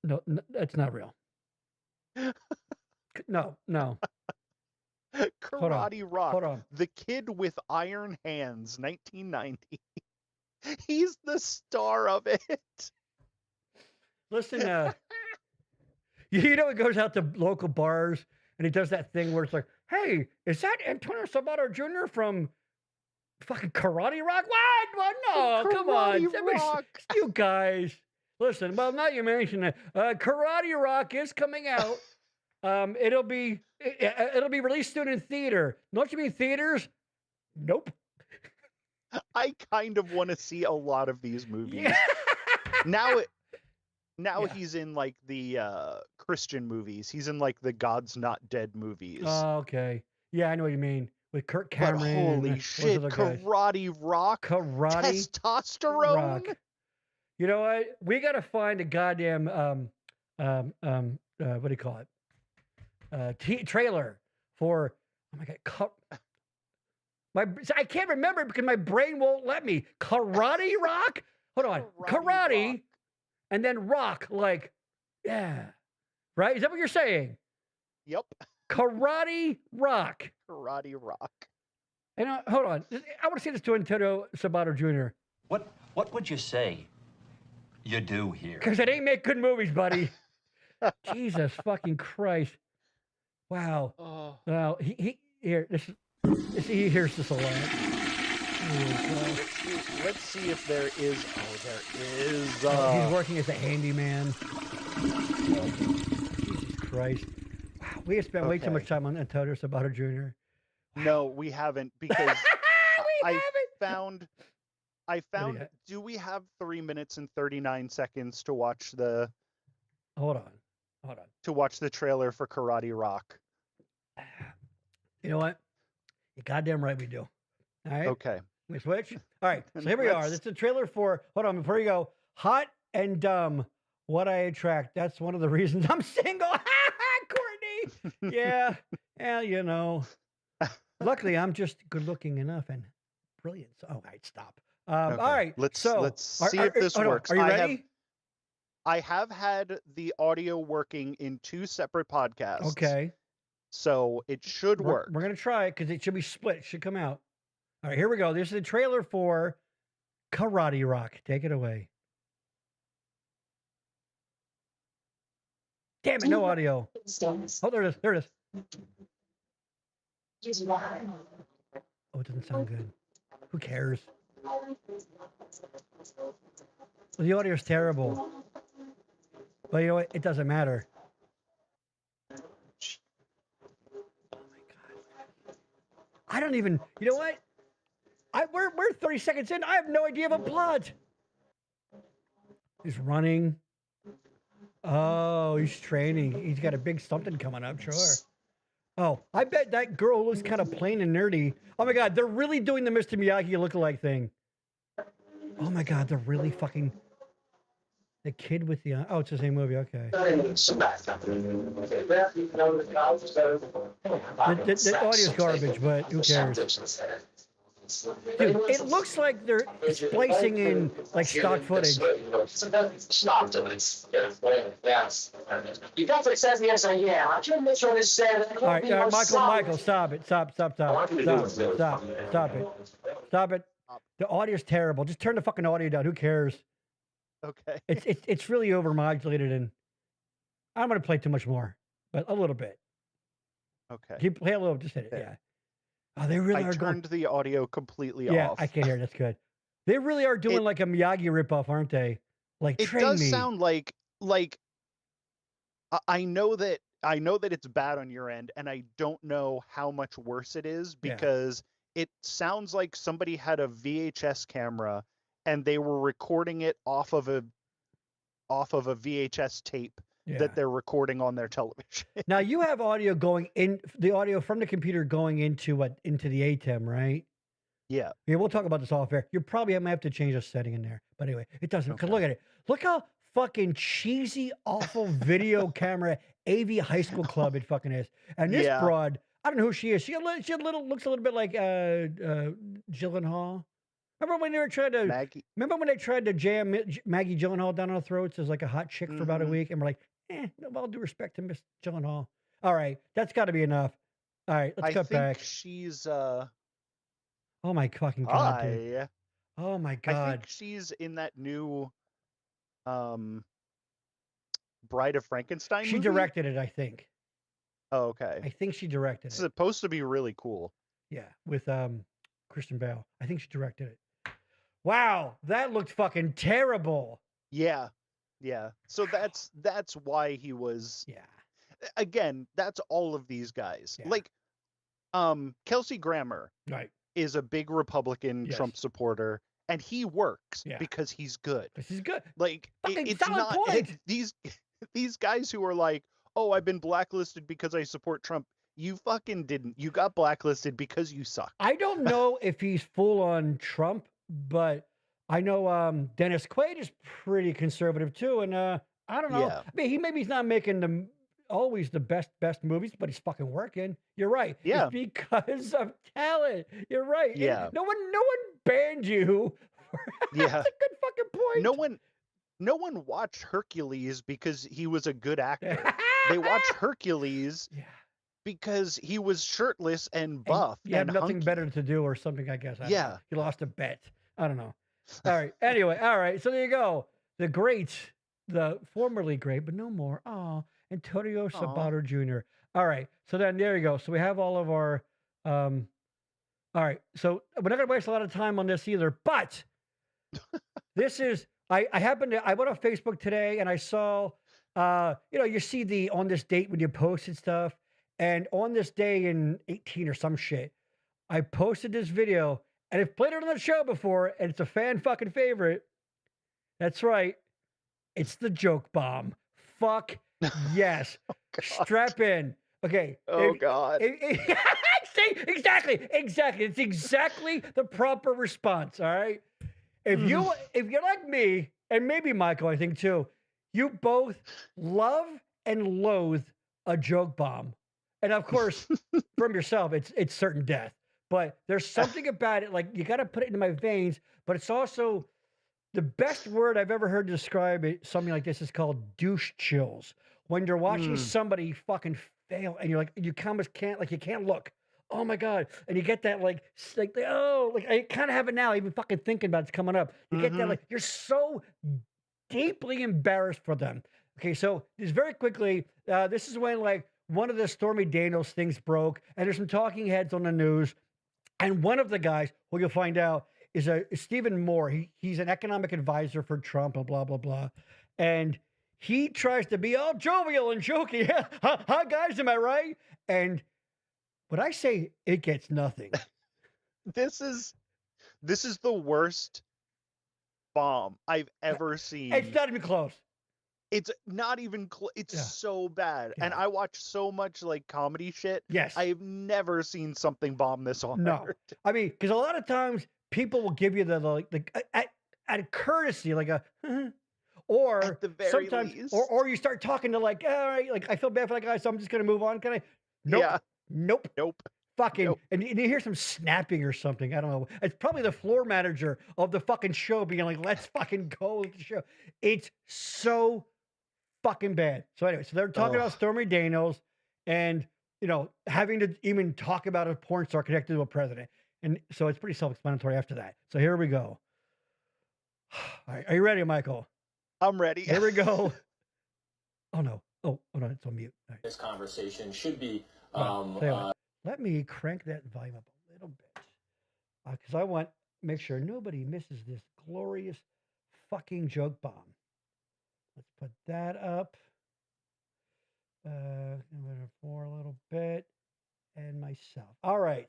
No, that's not real. No. Karate Rock. Hold on. The Kid with Iron Hands, 1990. He's the star of it. Listen, he goes out to local bars and he does that thing where it's like, hey, is that Antonio Sabato Jr. from fucking Karate Rock? What? No, come on. You guys. Listen, well, now you mention it. Karate Rock is coming out. It'll be released soon in theater. Don't you mean theaters? Nope. I kind of want to see a lot of these movies. Now he's in like the Christian movies. He's in like the God's Not Dead movies. Oh, okay. Yeah, I know what you mean. With Kirk Cameron. But holy shit, Karate Rock. Testosterone. Rock. You know what? We got to find a goddamn what do you call it? Trailer for, oh my God, I can't remember because my brain won't let me. Karate Rock? Hold on. Karate rock. And then rock, like, yeah. Right? Is that what you're saying? Yep. Karate Rock. Karate Rock. And hold on. I want to say this to Antonio Sabato Jr. What would you say you do here? Because it ain't make good movies, buddy. Jesus fucking Christ. Wow. Oh. Wow. Here, here's this a lot. Let's see if there is. Oh, there is. He's working as a handyman. Jesus Christ. Wow. We have spent way too much time on Antonio Sabato Jr. No, we haven't, because I found. Do we have 3 minutes and 39 seconds to watch the? Hold on. To watch the trailer for Karate Rock. You know what? You're goddamn right we do. All right. Okay. We switch. All right. So here we are. This is the trailer for. Hold on. Before you go, Hot and Dumb. What I Attract. That's one of the reasons I'm single. Courtney. Yeah. Yeah. You know. Luckily, I'm just good looking enough and brilliant. So, all right. Stop. Okay. All right. Let's see if this works. Are you ready? I have had the audio working in 2 separate podcasts. Okay. So it should work. We're going to try it because it should be split. It should come out. All right, here we go. This is the trailer for Karate Rock. Take it away. Damn it, no audio. Oh, there it is. There it is. Oh, it doesn't sound good. Who cares? Well, the audio is terrible. But you know what? It doesn't matter. Oh my God. I don't even, you know what? We're 30 seconds in. I have no idea of a plot. He's running. Oh, he's training. He's got a big something coming up, sure. Oh, I bet that girl looks kind of plain and nerdy. Oh my God, they're really doing the Mr. Miyagi lookalike thing. Oh my God, they're really fucking... The kid with the... Oh, it's the same movie, okay. The audio's garbage, but who cares? Dude, it looks like they're splicing in like stock footage. You definitely says the answer, yeah. I'm trying to make sure this said. All right, Michael, stop it. Stop it. Stop it. The audio's terrible. Just turn the fucking audio down. Who cares? Okay. It's really overmodulated, and I'm gonna play too much more, but a little bit. Okay. Keep play a little. Just hit it. Yeah. Oh, they really I turned the audio completely off. Yeah, I can't hear. That's good. They really are doing like a Miyagi ripoff, aren't they? Like it does sound like I know that it's bad on your end, and I don't know how much worse it is because it sounds like somebody had a VHS camera and they were recording it off of a VHS tape that they're recording on their television. Now you have audio going in, the audio from the computer going into the ATEM, right? Yeah. Yeah, we'll talk about this off air. You probably might have to change a setting in there. But anyway, it doesn't. Because look at it. Look how fucking cheesy, awful video camera AV high school club it fucking is. And this broad, I don't know who she is. She looks a little bit like Gyllenhaal. Remember when they were trying to Remember when they tried to jam Maggie Gyllenhaal down our throats as like a hot chick for about a week, and we're like, no, all due respect to Miss Gyllenhaal. All right, that's got to be enough. All right, let's cut back. She's Oh my fucking God, dude. Oh my God. I think she's in that new Bride of Frankenstein movie? She directed it, I think. Oh, okay. I think she directed it. It's supposed to be really cool. Yeah, with Christian Bale. I think she directed it. Wow, that looked fucking terrible. Yeah. Yeah. So that's why he was. Yeah. Again, that's all of these guys. Yeah. Like Kelsey Grammer is a big Republican Trump supporter, and he works because he's good. This is good. Like it's not these guys who are like, "Oh, I've been blacklisted because I support Trump." You fucking didn't. You got blacklisted because you suck. I don't know if he's full on Trump, but I know Dennis Quaid is pretty conservative too, and I don't know. Yeah. I mean, he's not making the always the best movies, but he's fucking working. You're right. Yeah. It's because of talent. You're right. Yeah. No one banned you. Yeah. That's a good fucking point. No one watched Hercules because he was a good actor. They watched Hercules because he was shirtless and buff. And you have nothing hunky. better to do or something, I guess. Yeah. You lost a bet. I don't know. All right. Anyway, all right. So there you go. The great, the formerly great, but no more. Antonio Sabato Jr. All right. So then there you go. So we have all of our all right. So we're not gonna waste a lot of time on this either, but this is I went on Facebook today and I saw you see the on this date when you posted stuff, and on this day in 18 or some shit, I posted this video and I've played it on the show before, and it's a fan fucking favorite. That's right. It's the joke bomb. Fuck yes. Strap in. Okay. God. See, exactly. It's exactly the proper response. All right. If you're like me, and maybe Michael, I think too, you both love and loathe a joke bomb. And of course, from yourself, it's certain death. But there's something about it, like you got to put it into my veins. But it's also the best word I've ever heard to describe it. Something like this is called douche chills. When you're watching somebody fucking fail, and you're like, you almost can't, like you can't look. Oh my God. And you get that like I kind of have it now, even fucking thinking about it's coming up. You get that, like, you're so deeply embarrassed for them. Okay, so just very quickly, this is when like one of the Stormy Daniels things broke, and there's some talking heads on the news, and one of the guys, who you'll find out, is Stephen Moore. He's an economic advisor for Trump and blah, blah, blah. And he tries to be all jovial and jokey. Hi, guys, am I right? And when I say it gets nothing. This is the worst bomb I've ever seen. It's not even close. It's not even close. It's so bad. Yeah. And I watch so much like comedy shit. Yes. I've never seen something bomb this hard. No. I mean, because a lot of times people will give you the at courtesy, like a, or at the very sometimes, least. or you start talking to like, all right, like I feel bad for that guy, so I'm just going to move on. Can I? Nope. Yeah. Nope. Fucking, nope. And you hear some snapping or something. I don't know. It's probably the floor manager of the fucking show being like, let's fucking go with the show. It's so fucking bad. So anyway, so they're talking about Stormy Daniels and, having to even talk about a porn star connected to a president. And so it's pretty self-explanatory after that. So here we go. All right, are you ready, Michael? I'm ready. Here we go. Oh no, it's on mute. Right. This conversation should be... let me crank that volume up a little bit, because I want to make sure nobody misses this glorious fucking joke bomb. Let's put that up. For a little bit, and myself. All right,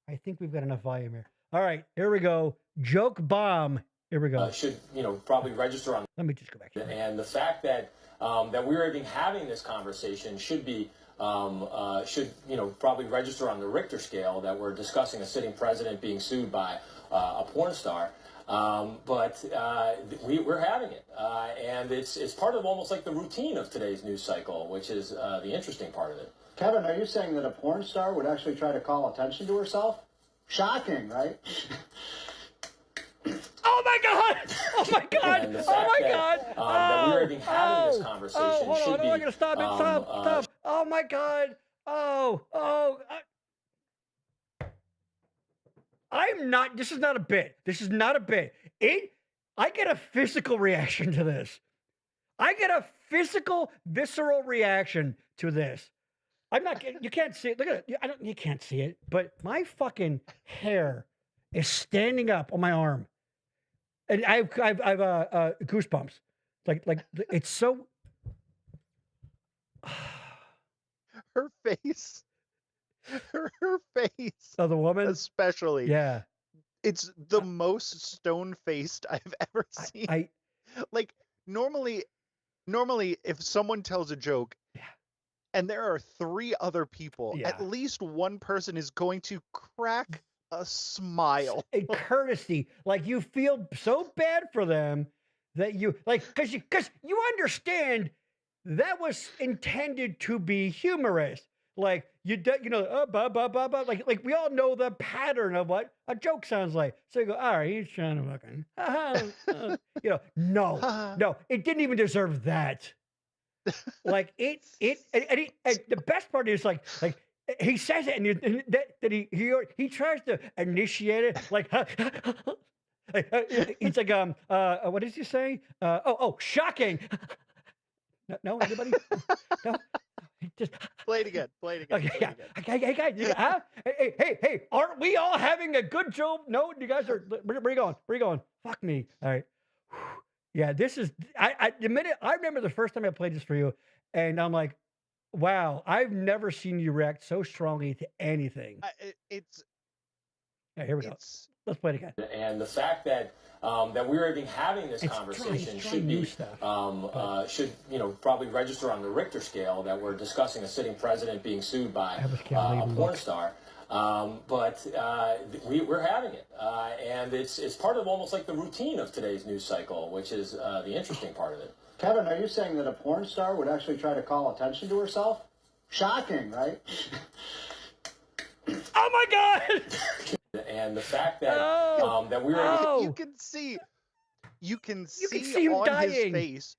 I think we've got enough volume here. All right, here we go. Joke bomb. Here we go. Should probably register on. Let me just go back here. And the fact that that we're even having this conversation should be. Probably register on the Richter scale that we're discussing a sitting president being sued by a porn star. But we're having it. And it's part of almost like the routine of today's news cycle, which is the interesting part of it. Kevin, are you saying that a porn star would actually try to call attention to herself? Shocking, right? Oh my God! Oh my God! Oh my God! That we're even having this conversation hold on! I'm gonna stop it! Stop! Oh my God! I'm not. This is not a bit. This is not a bit. I get a physical reaction to this. I get a physical, visceral reaction to this. I'm not. You can't see it. Look at it. You can't see it. But my fucking hair is standing up on my arm, and I've goosebumps. Like it's so. Her face. Her face. Oh, the woman? Especially. Yeah. It's the most stone-faced I've ever seen. Like, normally if someone tells a joke, and there are 3 other people, at least one person is going to crack a smile. A courtesy. Like, you feel so bad for them that you, like, because you understand that was intended to be humorous. Like like we all know the pattern of what a joke sounds like. So you go, all right, he's trying to fucking, no, it didn't even deserve that. Like and the best part is like he says it and that he tries to initiate it like. It's like what does he say? Shocking. No, anybody? No. Just play it again. Okay, yeah. Hey, guys, hey, aren't we all having a good job? No, you guys are. Where are you going? Fuck me. All right. Yeah, this is. I remember the first time I played this for you, and I'm like, wow, I've never seen you react so strongly to anything. Yeah, here we go. Let's play it again. And the fact that that we're even having this conversation should be should probably register on the Richter scale that we're discussing a sitting president being sued by a porn star. But we're having it, and it's part of almost like the routine of today's news cycle, which is the interesting part of it. Kevin, are you saying that a porn star would actually try to call attention to herself? Shocking, right? Oh my God! And the fact that that we're you can see on dying. his face.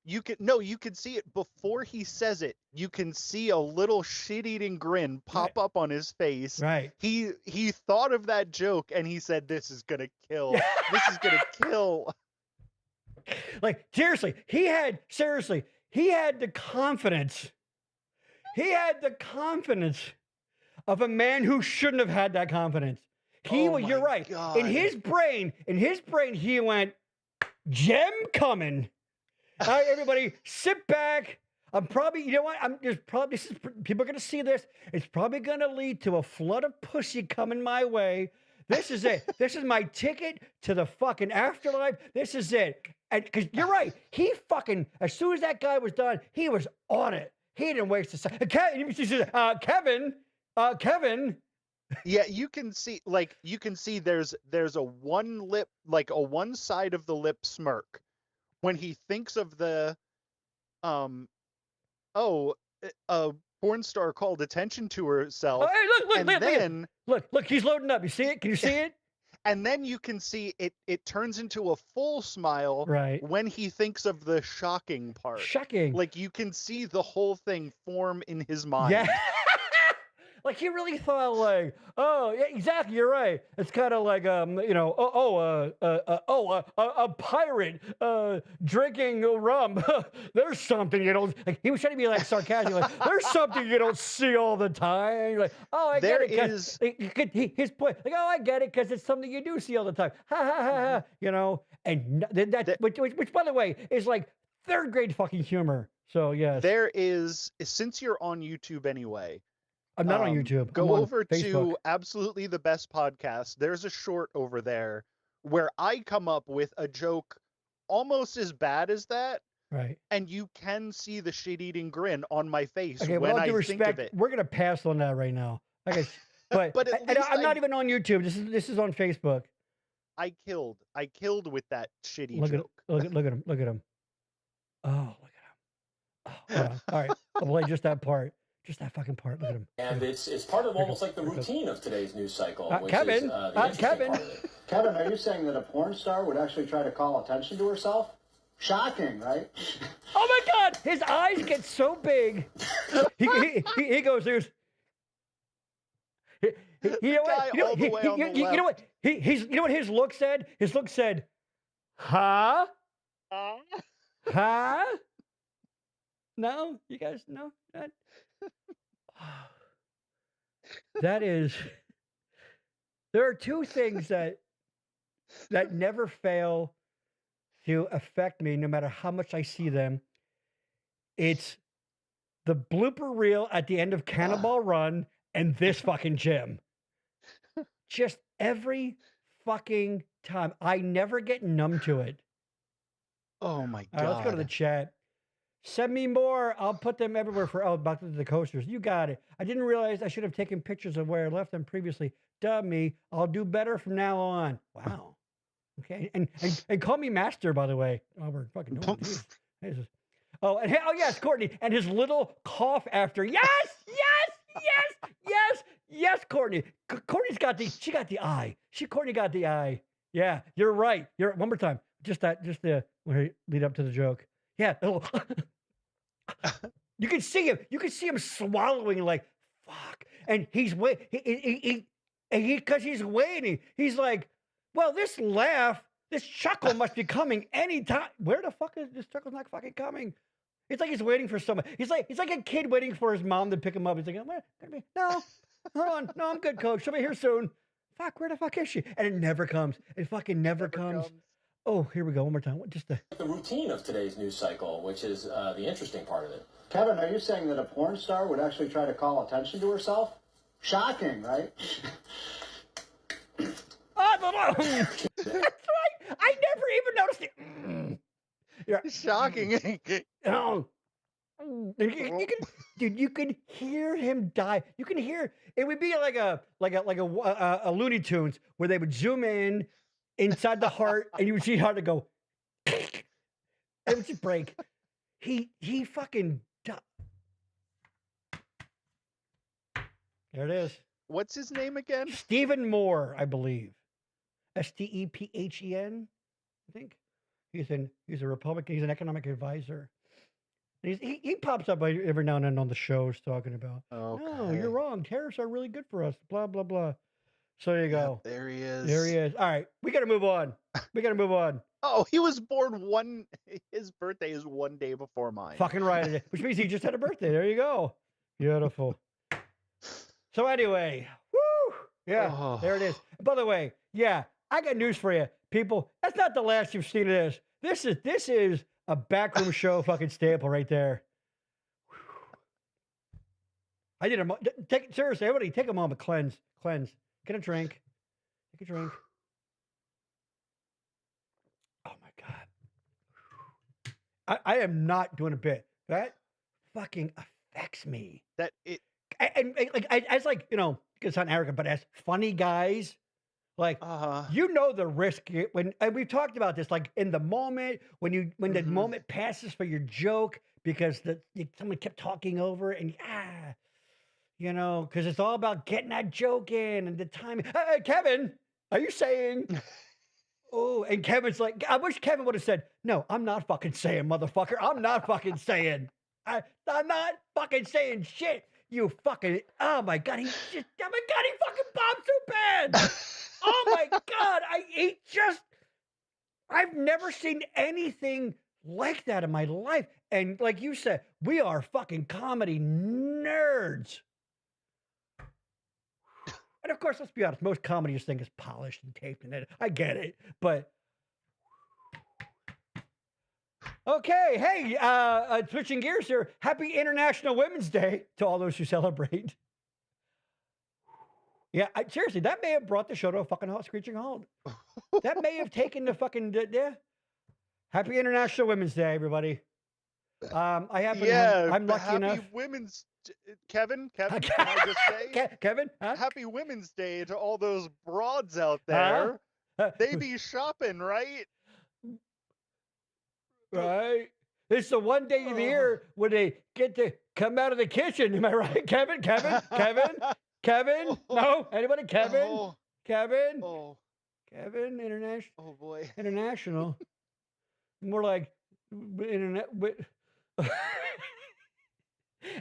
You can see it before he says it. You can see a little shit-eating grin pop up on his face. Right. He thought of that joke and he said, "This is gonna kill. This is gonna kill." Like seriously, he had the confidence. He had the confidence of a man who shouldn't have had that confidence. You're right. God. In his brain, he went, Jim coming. All right, everybody, sit back. I'm probably, you know what? People are going to see this. It's probably going to lead to a flood of pussy coming my way. This is it. This is my ticket to the fucking afterlife. This is it. And because you're right. He fucking, as soon as that guy was done, he was on it. He didn't waste a second. Kevin. Yeah, you can see there's a one side of the lip smirk when he thinks of the a porn star called attention to herself. Oh, hey, look, he's loading up. You see it? Can you see it? And then you can see it turns into a full smile when he thinks of the shocking part. Shocking. Like you can see the whole thing form in his mind. Yeah. Like he really thought, like, oh, yeah, exactly, you're right. It's kind of like, a pirate drinking rum. There's something you don't. Like he was trying to be like sarcastic, like there's something you don't see all the time. Like, oh, I get it. His point, like, oh, I get it because it's something you do see all the time. Ha ha ha ha. And which by the way is like third grade fucking humor. So yes, there is, since you're on YouTube anyway. I'm not on YouTube. Go over to Absolutely the Best Podcast. There's a short over there where I come up with a joke almost as bad as that. Right. And you can see the shit-eating grin on my face when I think of it. We're going to pass on that right now. Okay, but I'm not even on YouTube. This is on Facebook. I killed with that shitty joke. Look at him. Look at him. Oh, look at him. Oh, all right. I'll play just that part. Just that fucking part. Look at him. And it's part of almost like the routine of today's news cycle. Which Kevin, is, the interesting part of it. Kevin, are you saying that a porn star would actually try to call attention to herself? Shocking, right? Oh my God! His eyes get so big. He goes, "There's." You know what? You know what? You know what his look said? His look said, "Huh? Huh? No, you guys, no." That is, there are two things that never fail to affect me no matter how much I see them. It's the blooper reel at the end of Cannonball Run and this fucking Jim. Just every fucking time. I never get numb to it. Oh my God. All right, let's go to the chat. Send me more. I'll put them everywhere back to the coasters. You got it. I didn't realize I should have taken pictures of where I left them previously. Duh me. I'll do better from now on. Wow. Okay. And call me master, by the way. Oh, we're fucking doing this. Oh, and oh yes, Courtney, and his little cough after. Yes, yes, Courtney. Courtney's got the. She got the eye. Courtney got the eye. Yeah, you're right. One more time. Just the lead up to the joke. Yeah. You can see him. You can see him swallowing like fuck, and he's because he's waiting. He's like, well, this chuckle must be coming anytime. Where the fuck is this chuckle's not fucking coming? It's like he's waiting for someone. He's like a kid waiting for his mom to pick him up. He's like, no, hold on, no, I'm good, coach. She'll be here soon. Fuck, where the fuck is she? And it never comes. It fucking never comes. Oh, here we go. One more time. Just the routine of today's news cycle, which is the interesting part of it. Kevin, are you saying that a porn star would actually try to call attention to herself? Shocking, right? That's right. I never even noticed it. Yeah. Shocking. You can hear him die. You can hear it would be like a Looney Tunes where they would zoom in inside the heart and you would see how to go. It would just break. He fucking died. There it is. What's his name again? Stephen Moore, I believe. Stephen, I think. He's a Republican. He's an economic advisor. He pops up every now and then on the shows talking about, no, you're wrong. Tariffs are really good for us. Blah, blah, blah. So there you go. There he is. There he is. All right. We got to move on. Oh, he was born his birthday is one day before mine. Fucking right. Which means he just had a birthday. There you go. Beautiful. So anyway, woo! Yeah, There it is. By the way, yeah, I got news for you, people. That's not the last you've seen of this. This is a backroom show fucking staple right there. I did seriously, everybody take a moment, cleanse. Get a drink. Take a drink. Oh my God. I am not doing a bit. That fucking affects me. That it and like as like, it's not arrogant, but as funny guys, like the risk when and we've talked about this, like in the moment when the moment passes for your joke because someone kept talking over and because it's all about getting that joke in and the timing. Hey, Kevin, are you saying? Oh, and Kevin's like, I wish Kevin would have said, no, I'm not fucking saying, motherfucker. I'm not fucking saying. I'm not fucking saying shit. You fucking, oh my God, he fucking bombed so bad. Oh my God, I've never seen anything like that in my life. And like you said, we are fucking comedy nerds. And of course, let's be honest, most comedy just think is polished and taped and edited. I get it, but okay, hey, switching gears here. Happy International Women's Day to all those who celebrate. Yeah, seriously, that may have brought the show to a fucking screeching halt. That may have taken the fucking Happy International Women's Day, everybody. I'm lucky enough. Happy Women's Kevin, can I just say? Kevin, huh? Happy Women's Day to all those broads out there. They be shopping, right? Right. It's the one day of the year when they get to come out of the kitchen. Am I right, Kevin? Kevin? No? Anybody? Kevin? Kevin? Kevin? International? Oh, boy. International. More like internet.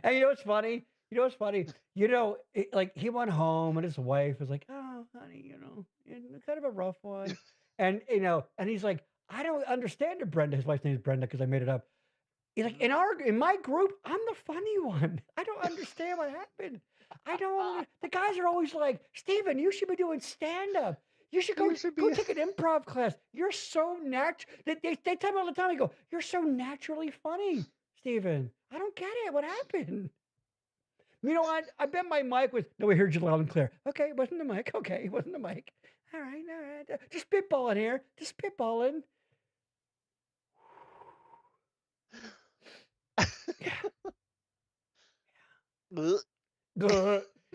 And you know what's funny? Like he went home and his wife was like, oh, honey, it's kind of a rough one. And, and he's like, I don't understand it, Brenda. His wife's name is Brenda because I made it up. He's like, in my group, I'm the funny one. I don't understand what happened. The guys are always like, Steven, you should be doing stand-up. You should go take an improv class. You're so natural. They tell me all the time, they go, you're so naturally funny, Steven. I don't get it. What happened? You know what? I bet my mic was, no, we heard you loud and clear. Okay, it wasn't the mic. Okay, it wasn't the mic. All right. Just spitballing here. Just spitballing. Yeah.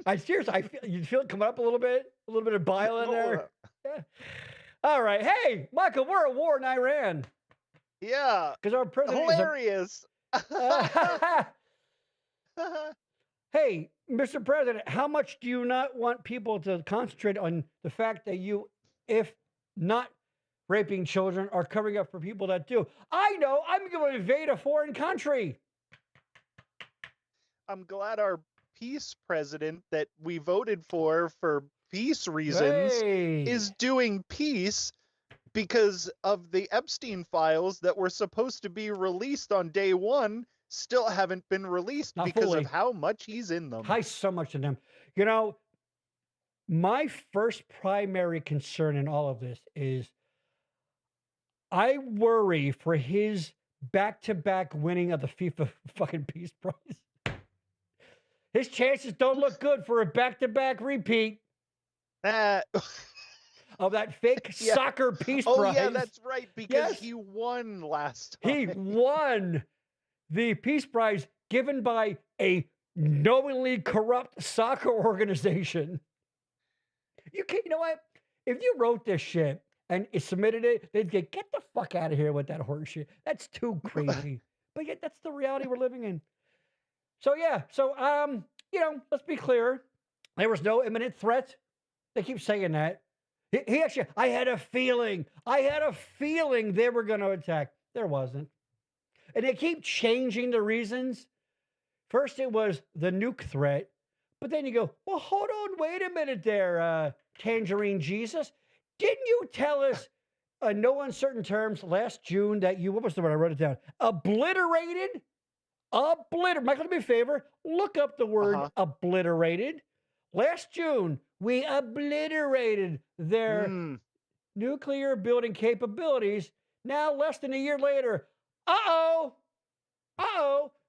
I feel it coming up a little bit of bile in there. Yeah. All right. Hey, Michael, we're at war in Iran. Yeah. Because our president hilarious. Hey, Mr. President, how much do you not want people to concentrate on the fact that you, if not raping children, are covering up for people that do? I know, I'm going to invade a foreign country. I'm glad our peace president that we voted for peace reasons is doing peace because of the Epstein files that were supposed to be released on day one still haven't been released because of how much he's in them. So much in them. You know, my first primary concern in all of this is I worry for his back-to-back winning of the FIFA fucking Peace Prize. His chances don't look good for a back-to-back repeat of that fake soccer Peace Prize. Oh, yeah, that's right, because he won last time. He won the Peace Prize given by a knowingly corrupt soccer organization. You know what? If you wrote this shit and submitted it, they'd get the fuck out of here with that horse shit. That's too crazy. But yet that's the reality we're living in. So you know, let's be clear. There was no imminent threat. They keep saying that. He actually, I had a feeling they were going to attack. There wasn't. And they keep changing the reasons. First it was the nuke threat, but then you go, well, hold on, wait a minute there, Tangerine Jesus. Didn't you tell us in no uncertain terms last June that you, what was the word? I wrote it down. Obliterated. Michael, do me a favor. Look up the word obliterated. Last June, we obliterated their nuclear building capabilities. Now, less than a year later,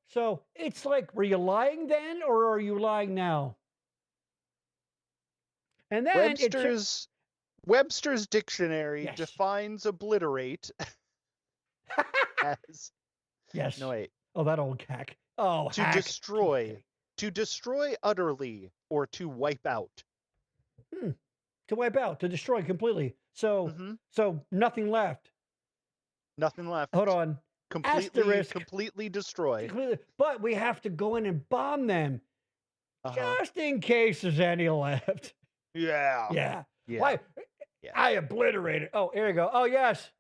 So it's like, were you lying then or are you lying now? And then Webster's dictionary defines obliterate as no wait. Oh, that old cack. Oh, to destroy. Okay. To destroy utterly or to wipe out. To wipe out, to destroy completely. So so nothing left. Nothing left. Hold on. Completely destroy. But we have to go in and bomb them just in case there's any left. Yeah. Why? Yeah. I obliterated. Oh, here you go. Oh, yes.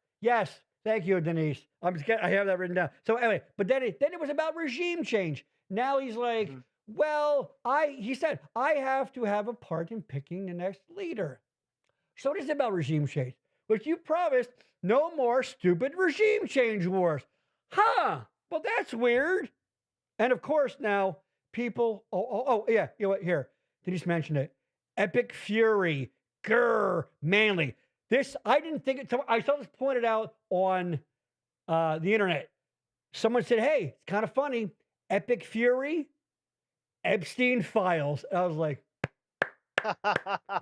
Thank you, Denise. I have that written down. So anyway, but then it was about regime change. Now he's like, well, he said, I have to have a part in picking the next leader. So it is about regime change, but you promised no more stupid regime change wars. Well, that's weird. And of course, now people, yeah, you know what? Here, Denise mentioned it. Epic Fury, manly. This, I didn't think it, I saw this pointed out on the internet. Someone said, hey, it's kind of funny. Epic Fury, Epstein files. And I was like,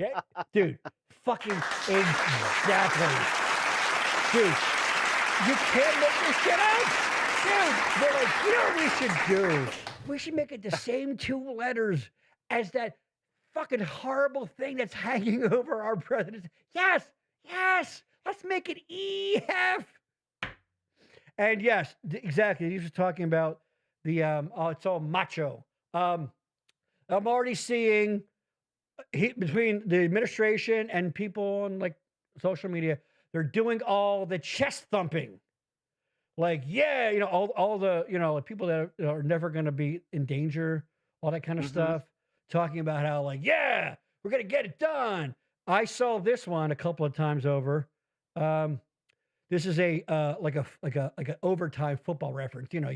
yeah, dude, fucking exactly. Dude, you can't make this shit up. Dude, they're like, you know what we should do? We should make it the same two letters as that fucking horrible thing that's hanging over our president. Yes, let's make it EF. And yes, exactly. He was talking about the, it's all macho. I'm already seeing between the administration and people on like social media, they're doing all the chest thumping. Like, yeah, you know, all the, you know, people that are never going to be in danger, all that kind of stuff, talking about how like, yeah, we're going to get it done. I saw this one a couple of times over. This is a like an overtime football reference. You know,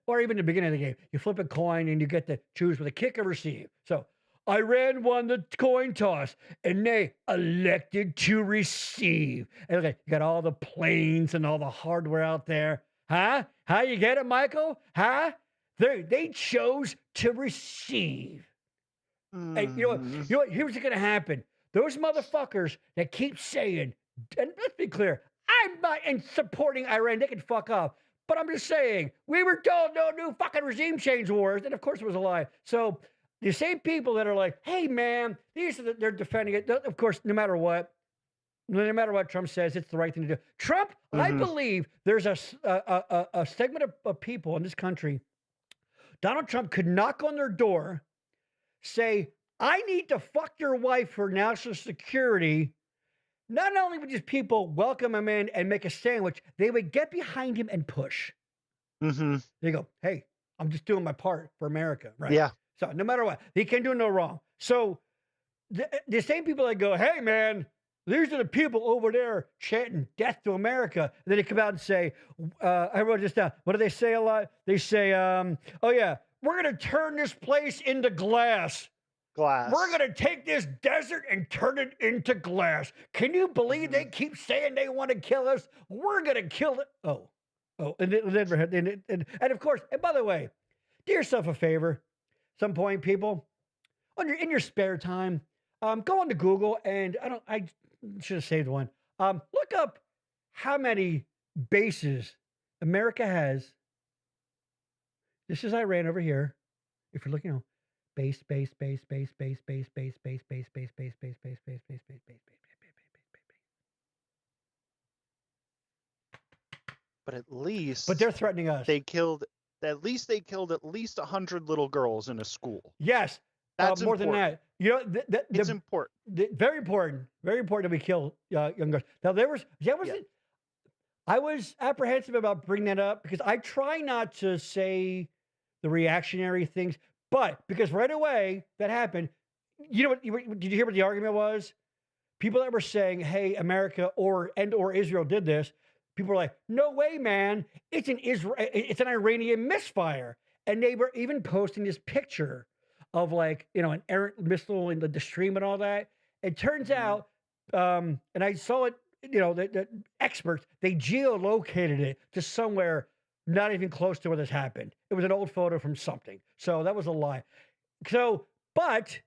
or even the beginning of the game, you flip a coin and you get to choose with a kick or receive. So Iran won the coin toss and they elected to receive. And okay, you got all the planes and all the hardware out there. How you get it, Michael? They chose to receive. And you know what? Here's what's going to happen. Those motherfuckers that keep saying, and let's be clear, I'm not in supporting Iran. They can fuck off. But I'm just saying, we were told no new fucking regime change wars. And of course it was a lie. So the same people that are like, hey, man, they're defending it. Of course, no matter what, No matter what Trump says, it's the right thing to do. Trump, I believe there's a segment of people in this country. Donald Trump could knock on their door, say, I need to fuck your wife for national security. Not only would these people welcome him in and make a sandwich, they would get behind him and push. They go, hey, I'm just doing my part for America. Right. Yeah. So no matter what, he can do no wrong. So the same people that go, hey, man, these are the people over there chanting death to America. And then they come out and say, I wrote this down. What do they say a lot? They say, oh, yeah, we're going to turn this place into glass. We're going to take this desert and turn it into glass. Can you believe they keep saying they want to kill us? We're going to kill it. Oh, and of course, and by the way, do yourself a favor. Some point, people, in your spare time, go on to Google and I should have saved one. Look up how many bases America has. This is Iran over here. If you're looking, base. But at least, they're threatening us. They killed at least 100 little girls in a school. Yes, that's more than that. You know, it's important. Very important that we kill young girls. Now I was apprehensive about bringing that up because I try not to say the reactionary things, but because right away that happened. You know what? Did you hear what the argument was? People that were saying, "Hey, America or Israel did this." People were like, "No way, man! It's an Iranian misfire," and they were even posting this picture of an errant missile in the stream and all that. It turns out, and I saw it. The experts, they geolocated it to somewhere not even close to where this happened. It was an old photo from something. So that was a lie. So, but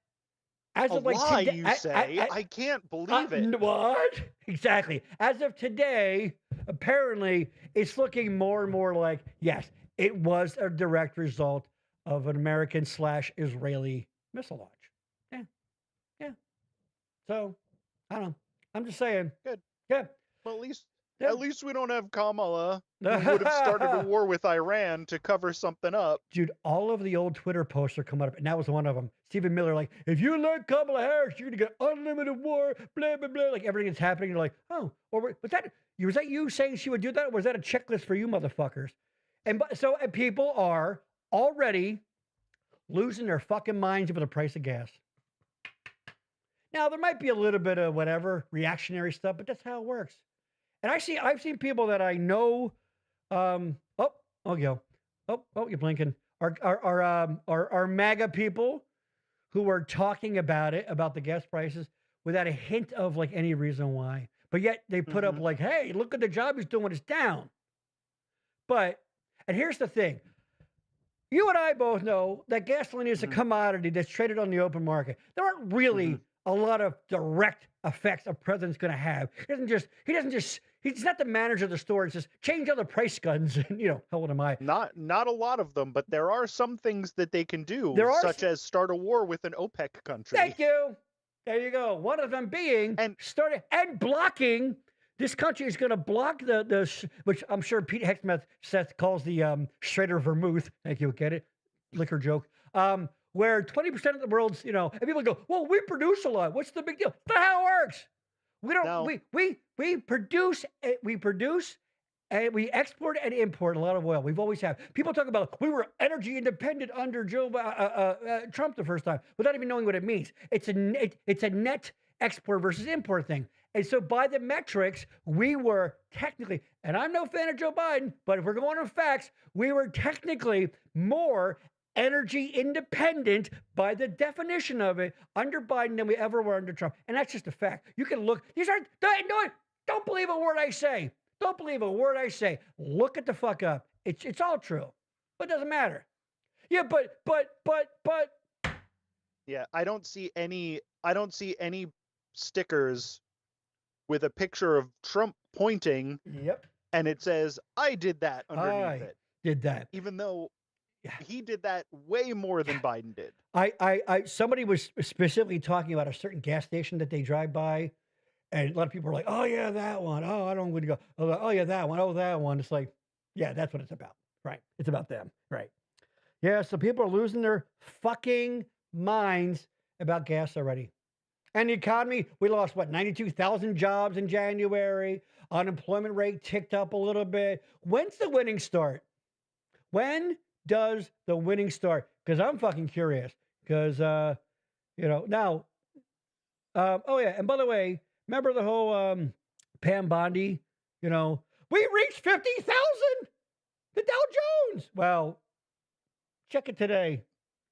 as of lie, today, you say? I can't believe it. What? Exactly. As of today, apparently, it's looking more and more like, yes, it was a direct result of an American/Israeli missile launch. Yeah. So, I don't know. I'm just saying. Good. Yeah. Well, at least we don't have Kamala, who would have started a war with Iran to cover something up. Dude, all of the old Twitter posts are coming up, and that was one of them. Stephen Miller, like, if you let Kamala Harris, you're going to get unlimited war, blah, blah, blah. Like, everything is happening. You're like, oh, or was that you saying she would do that? Or was that a checklist for you motherfuckers? And so people are already losing their fucking minds over the price of gas. Now, there might be a little bit of whatever reactionary stuff, but that's how it works. And I've seen people that I know. You're blinking. Our MAGA people who are talking about the gas prices without a hint of any reason why. But yet they put up hey, look at the job he's doing, it's down. And here's the thing. You and I both know that gasoline is a commodity that's traded on the open market. There aren't really a lot of direct effects a president's going to have. He's not the manager of the store. It's just change other price guns. And, how old am I? Not a lot of them, but there are some things that they can do, such as start a war with an OPEC country. Thank you. There you go. One of them being blocking. This country is going to block which I'm sure Pete Hegseth calls the Schrader Vermouth. Thank you. Get it? Liquor joke. Where 20% of the world's, and people go, well, we produce a lot. What's the big deal? That's not how it works. We don't. No. We produce and we export and import a lot of oil. We've always have. People talk about we were energy independent under Trump the first time, without even knowing what it means. It's a net export versus import thing. And so by the metrics, we were technically, and I'm no fan of Joe Biden, but if we're going on facts, we were technically more energy independent by the definition of it under Biden than we ever were under Trump. And that's just a fact. You can look. Don't believe a word I say. Don't believe a word I say. Look it the fuck up. It's all true. But it doesn't matter. Yeah, but. Yeah, I don't see any stickers with a picture of Trump pointing. Yep. And it says, I did that underneath it. Did that. Even though he did that way more than Biden did. Somebody was specifically talking about a certain gas station that they drive by, And a lot of people are like, oh, yeah, that one. Oh, I don't want to go. Oh, yeah, that one. Oh, that one. It's like, yeah, that's what it's about. Right. It's about them. Right. Yeah. So people are losing their fucking minds about gas already. And the economy, we lost, 92,000 jobs in January. Unemployment rate ticked up a little bit. When's the winning start? When does the winning start? Because I'm fucking curious. Because, now, oh, yeah. And by the way, remember the whole Pam Bondi, we reached 50,000, the Dow Jones. Well, check it today.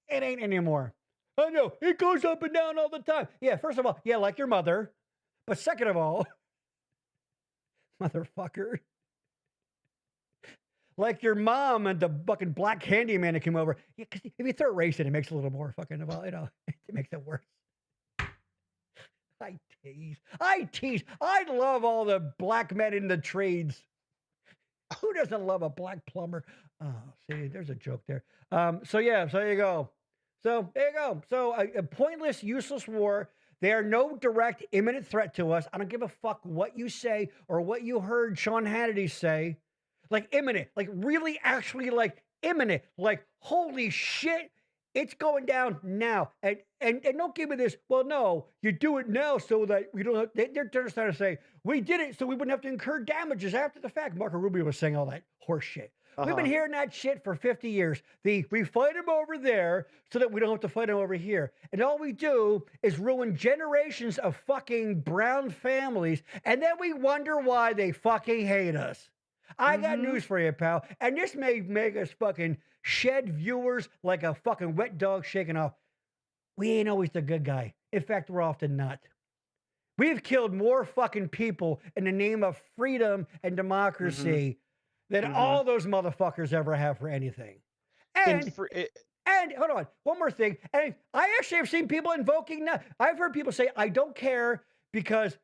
It ain't anymore. I know, it goes up and down all the time. Yeah, first of all, yeah, like your mother. But second of all, motherfucker, like your mom and the fucking black handyman that came over. Yeah, because if you throw race in, it makes it a little more fucking, it makes it worse. I tease. I love all the black men in the trades. Who doesn't love a black plumber? Oh, see, there's a joke there. So there you go. So a pointless, useless war. They are no direct, imminent threat to us. I don't give a fuck what you say or what you heard Sean Hannity say. Like imminent, like really, actually, like imminent. Like holy shit, it's going down now. And don't give me this. Well, no, you do it now so that we don't have. They're trying to say we did it so we wouldn't have to incur damages after the fact. Marco Rubio was saying all that horse shit. We've been hearing that shit for 50 years. We fight them over there so that we don't have to fight them over here. And all we do is ruin generations of fucking brown families. And then we wonder why they fucking hate us. I got news for you, pal. And this may make us fucking shed viewers like a fucking wet dog shaking off. We ain't always the good guy. In fact, we're often not. We've killed more fucking people in the name of freedom and democracy than all those motherfuckers ever have for anything. And hold on, one more thing. And I actually have seen people invoking that. I've heard people say, I don't care, because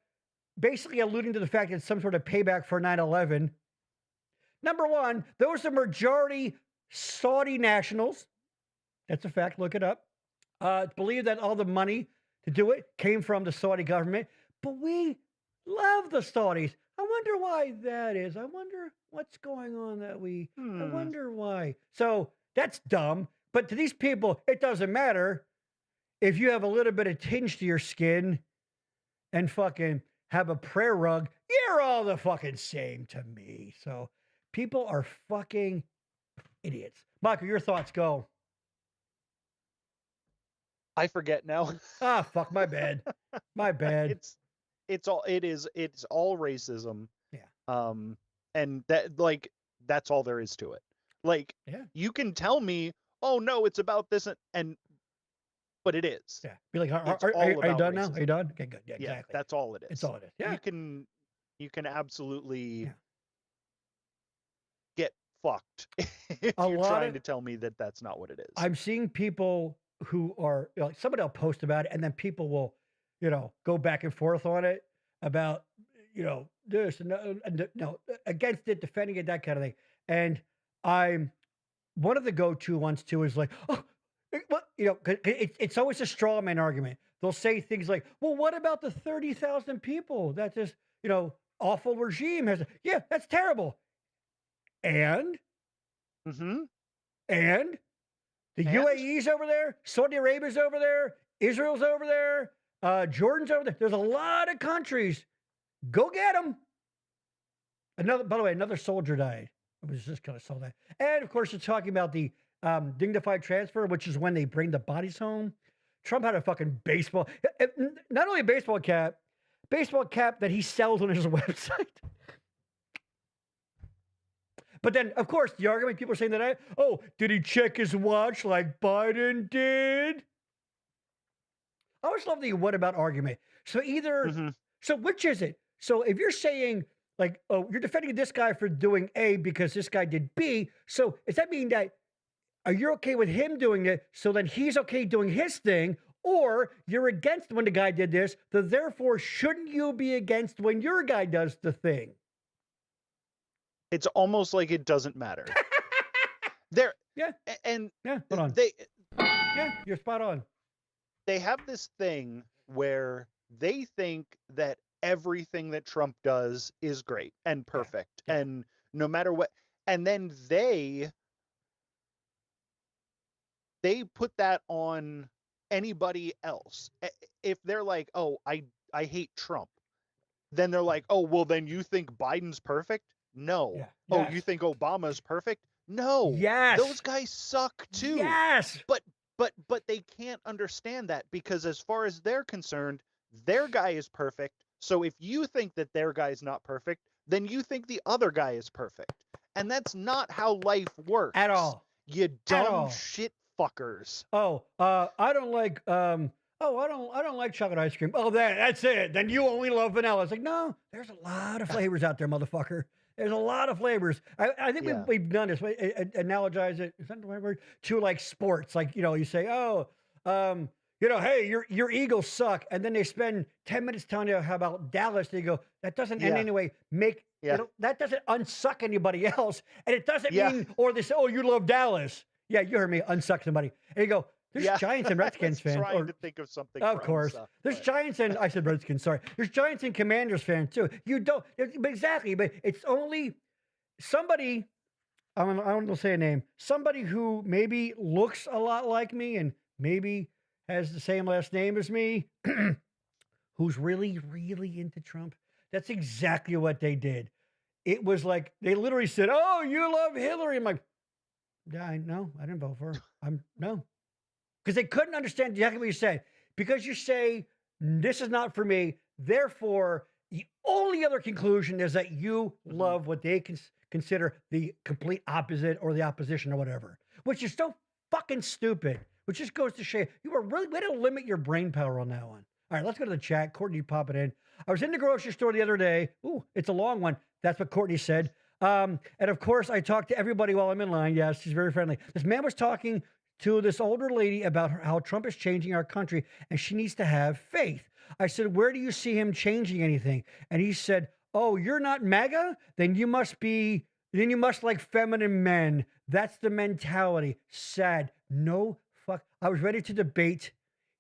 basically alluding to the fact that it's some sort of payback for 9/11. Number one, those are majority Saudi nationals. That's a fact. Look it up. Believe that all the money to do it came from the Saudi government. But we love the Saudis. I wonder why that is. I wonder what's going on that we. I wonder why. So that's dumb. But to these people, it doesn't matter if you have a little bit of tinge to your skin and fucking have a prayer rug. You're all the fucking same to me. So people are fucking idiots. Michael, your thoughts, go. I forget now. Fuck, my bad. My bad. It's all racism. Yeah. And that, like, that's all there is to it. Like, you can tell me, oh no, it's about this, but it is. Yeah. Be like, are you done now? Are you done? Okay, good. Yeah, exactly. That's all it is. It's all it is. Yeah. You can absolutely get fucked if you're trying to tell me that that's not what it is. I'm seeing people who are, like, somebody will post about it, and then people will, go back and forth on it about, this and no, against it, defending it, that kind of thing. And I'm one of the go-to ones too is like, oh, well, it's always a straw man argument. They'll say things like, well, what about the 30,000 people that this, awful regime has? Yeah, that's terrible. And the UAE's over there, Saudi Arabia's over there, Israel's over there, Jordan's over there. There's a lot of countries. Go get them. By the way, another soldier died. I was just going to saw that. And of course, it's talking about the dignified transfer, which is when they bring the bodies home. Trump had a fucking baseball, not only a baseball cap that he sells on his website. But then, of course, the argument, people are saying that, did he check his watch like Biden did? I always love the what about argument. So so which is it? So if you're saying, like, oh, you're defending this guy for doing A because this guy did B, so does that mean that, are you okay with him doing it, so then he's okay doing his thing, or you're against when the guy did this, so therefore shouldn't you be against when your guy does the thing? It's almost like it doesn't matter. Hold on. You're spot on. They have this thing where they think that everything that Trump does is great and perfect. Yeah. And no matter what, and then they put that on anybody else. If they're like, oh, I hate Trump, then they're like, oh, well, then you think Biden's perfect? No. Yeah. Oh, yes. You think Obama's perfect? No. Yes. Those guys suck too. Yes. But they can't understand that, because as far as they're concerned, their guy is perfect. So if you think that their guy is not perfect, then you think the other guy is perfect. And that's not how life works. At all. You dumb shit fuckers. Oh, I don't like I don't like chocolate ice cream. Oh, that's it. Then you only love vanilla. It's like, no, there's a lot of flavors out there, motherfucker. There's a lot of flavors. I think we've done this. Analogize it, is that the right word? To like sports. Like, you say, oh, hey, your Eagles suck. And then they spend 10 minutes telling you how about Dallas. They go, that doesn't in any way make, that doesn't unsuck anybody else. And it doesn't mean, or they say, oh, you love Dallas. Yeah, you heard me, unsuck somebody. And you go, there's Giants and Redskins fans. Trying to think of something. Of course. There's Giants and, I said Redskins, sorry. There's Giants and Commanders fans too. You don't, exactly, but it's only somebody, I don't know, say a name, somebody who maybe looks a lot like me and maybe has the same last name as me, who's really, really into Trump. That's exactly what they did. It was like, they literally said, oh, you love Hillary. I'm like, yeah, I didn't vote for her. No. Because they couldn't understand exactly what you said. Because you say, this is not for me. Therefore, the only other conclusion is that you love what they consider the complete opposite or the opposition or whatever. Which is so fucking stupid. Which just goes to show you were really way to limit your brain power on that one. All right, let's go to the chat. Courtney, pop it in. I was in the grocery store the other day. Ooh, it's a long one. That's what Courtney said. And of course, I talk to everybody while I'm in line. Yes, she's very friendly. This man was talking to this older lady about how Trump is changing our country and she needs to have faith. I said, where do you see him changing anything? And he said, oh, you're not MAGA? Then you must like feminine men. That's the mentality. Sad. No fuck. I was ready to debate.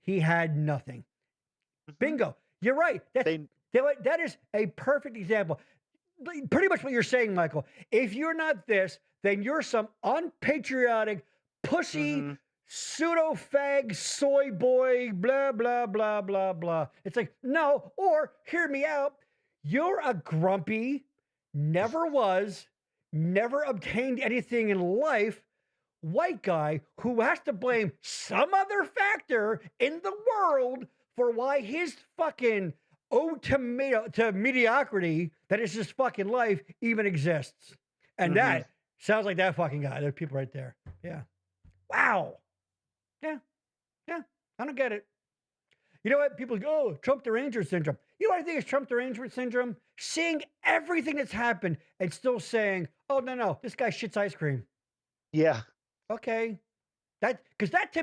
He had nothing. Bingo. You're right. That is a perfect example. Pretty much what you're saying, Michael. If you're not this, then you're some unpatriotic, pussy, pseudo-fag, soy boy, blah, blah, blah, blah, blah. It's like, no, or hear me out. You're a grumpy, never was, never obtained anything in life, white guy who has to blame some other factor in the world for why his fucking to mediocrity that is his fucking life even exists. And that sounds like that fucking guy. There's people right there. Yeah. Wow. Yeah. I don't get it. You know what? People go, oh, Trump derangement syndrome. You know what I think is Trump derangement syndrome? Seeing everything that's happened and still saying, oh, no, this guy shits ice cream. Yeah. Okay. Because that to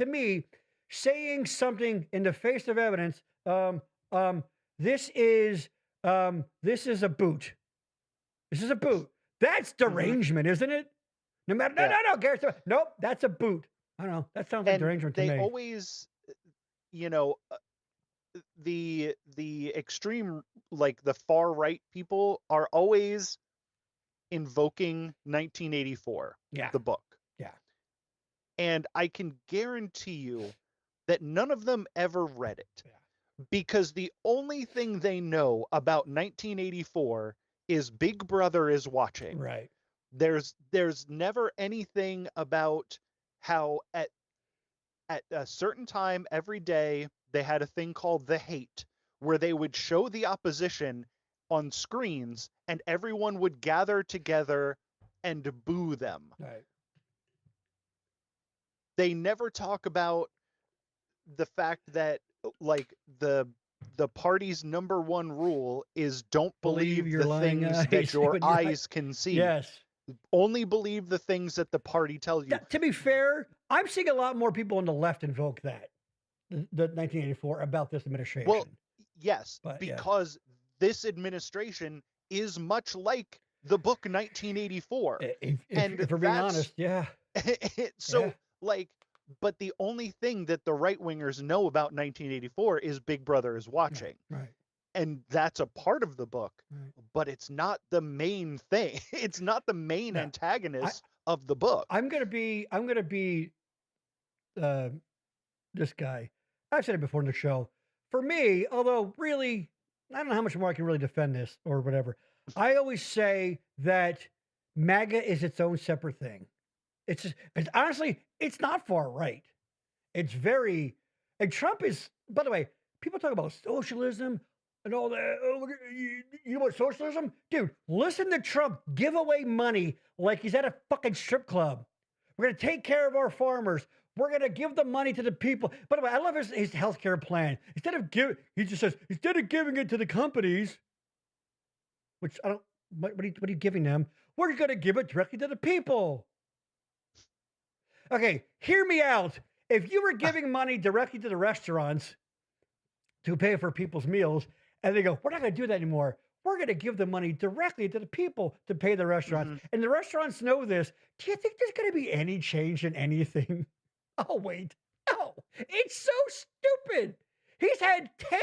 me, saying something in the face of evidence, this is a boot. This is a boot. That's derangement, isn't it? No matter, no, Gareth. Nope, that's a boot. I don't know. That sounds like derangement to me. They always, the extreme, like the far right people are always invoking 1984, the book. Yeah. And I can guarantee you that none of them ever read it. Yeah. Because the only thing they know about 1984 is Big Brother is watching. Right. There's never anything about how at a certain time every day they had a thing called The Hate, where they would show the opposition on screens and everyone would gather together and boo them. Right. They never talk about the fact that like the party's number one rule is don't believe the things that your eyes can see. Yes. Only believe the things that the party tells you. To be fair, I'm seeing a lot more people on the left invoke that, the 1984, about this administration. Well, yes, but, because this administration is much like the book 1984. If we're being honest, yeah. But the only thing that the right-wingers know about 1984 is Big Brother is watching. Right. and that's a part of the book, Right. but it's not the main thing. It's not the main antagonist of the book. I'm gonna be this guy. I've said it before in the show. For me, although really, I don't know how much more I can really defend this or whatever. I always say that MAGA is its own separate thing. It's honestly, it's not far right. It's very, and Trump is, by the way, people talk about socialism and all that. Oh, you know what socialism? Dude, listen to Trump give away money like he's at a fucking strip club. We're going to take care of our farmers. We're going to give the money to the people. By the way, I love his healthcare plan. He just says, instead of giving it to the companies, which I don't, what are you giving them? We're going to give it directly to the people. Okay, hear me out. If you were giving money directly to the restaurants to pay for people's meals, and they go, we're not going to do that anymore. We're going to give the money directly to the people to pay the restaurants. Mm-hmm. And the restaurants know this. Do you think there's going to be any change in anything? Oh, wait. No. It's so stupid. He's had 10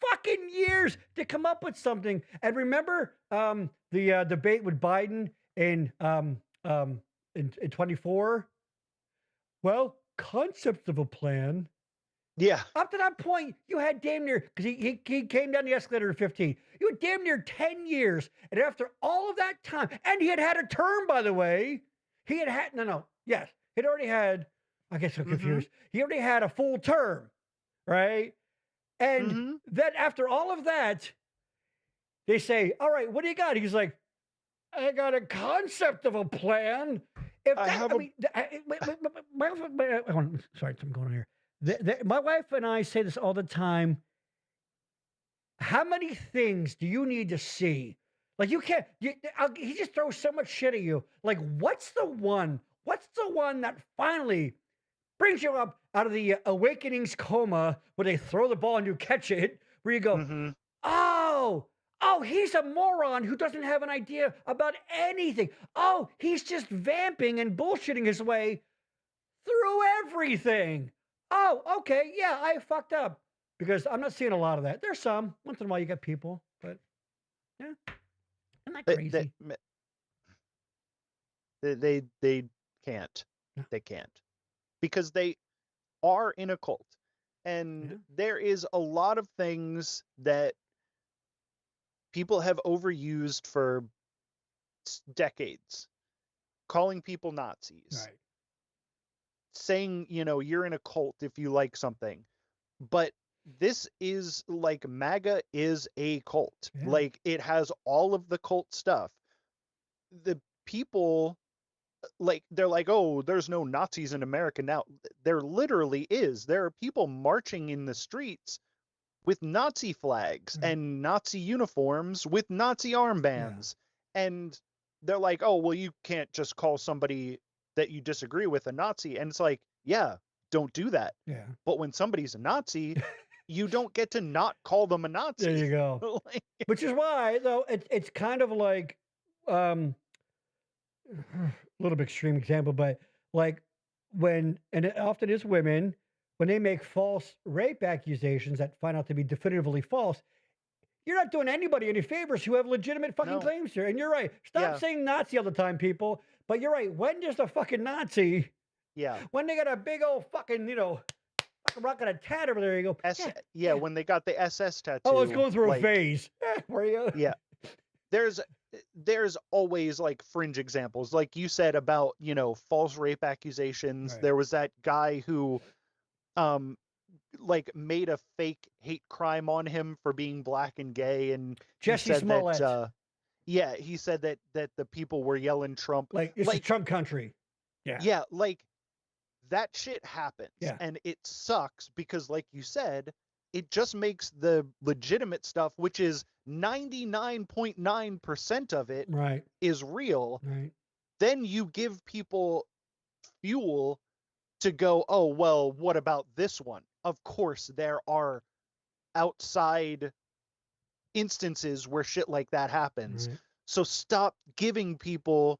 fucking years to come up with something. And remember the debate with Biden in 24? Well, concepts of a plan. Yeah. Up to that point, you had damn near, because he came down the escalator at 15. You had damn near 10 years. And after all of that time, and he had a term, by the way. He'd already had, I guess I'm confused. He already had a full term, right? And then after all of that, they say, all right, what do you got? He's like, I got a concept of a plan. Sorry, I'm going on here. My wife and I say this all the time. How many things do you need to see? Like he just throws so much shit at you. Like, what's the one that finally brings you up out of the awakenings coma where they throw the ball and you catch it, where you go, oh, he's a moron who doesn't have an idea about anything. Oh, he's just vamping and bullshitting his way through everything. Oh, okay, yeah, I fucked up. Because I'm not seeing a lot of that. There's some. Once in a while you get people, but yeah. Isn't that crazy? They can't. No. They can't. Because they are in a cult. And there is a lot of things that people have overused for decades. Calling people Nazis. Right. Saying, you're in a cult if you like something. But this is like MAGA is a cult. Yeah. Like it has all of the cult stuff. The people they're like, oh, there's no Nazis in America now. There literally is. There are people marching in the streets with Nazi flags and Nazi uniforms with Nazi armbands. Yeah. And they're like, oh, well, you can't just call somebody that you disagree with a Nazi. And it's like, yeah, don't do that. Yeah. But when somebody's a Nazi, you don't get to not call them a Nazi. There you go. Which is why, though, it's kind of like a little bit extreme example, but like and it often is women, when they make false rape accusations that find out to be definitively false, you're not doing anybody any favors who have legitimate fucking claims here. And you're right. Stop saying Nazi all the time, people. But you're right. When there's a fucking Nazi, when they got a big old fucking, rocking a tat over there, you go. When they got the SS tattoo. Oh, it's going through a phase. Where you? Yeah. There's always like fringe examples, like you said about false rape accusations. Right. There was that guy who, made a fake hate crime on him for being black and gay, and Jesse Smollett. He said that the people were yelling Trump. It's a Trump country. Yeah. Yeah, that shit happens. Yeah. And it sucks because, like you said, it just makes the legitimate stuff, which is 99.9% of it, is real. Right. Then you give people fuel to go, oh, well, what about this one? Of course, there are outside instances where shit like that happens. Right. So stop giving people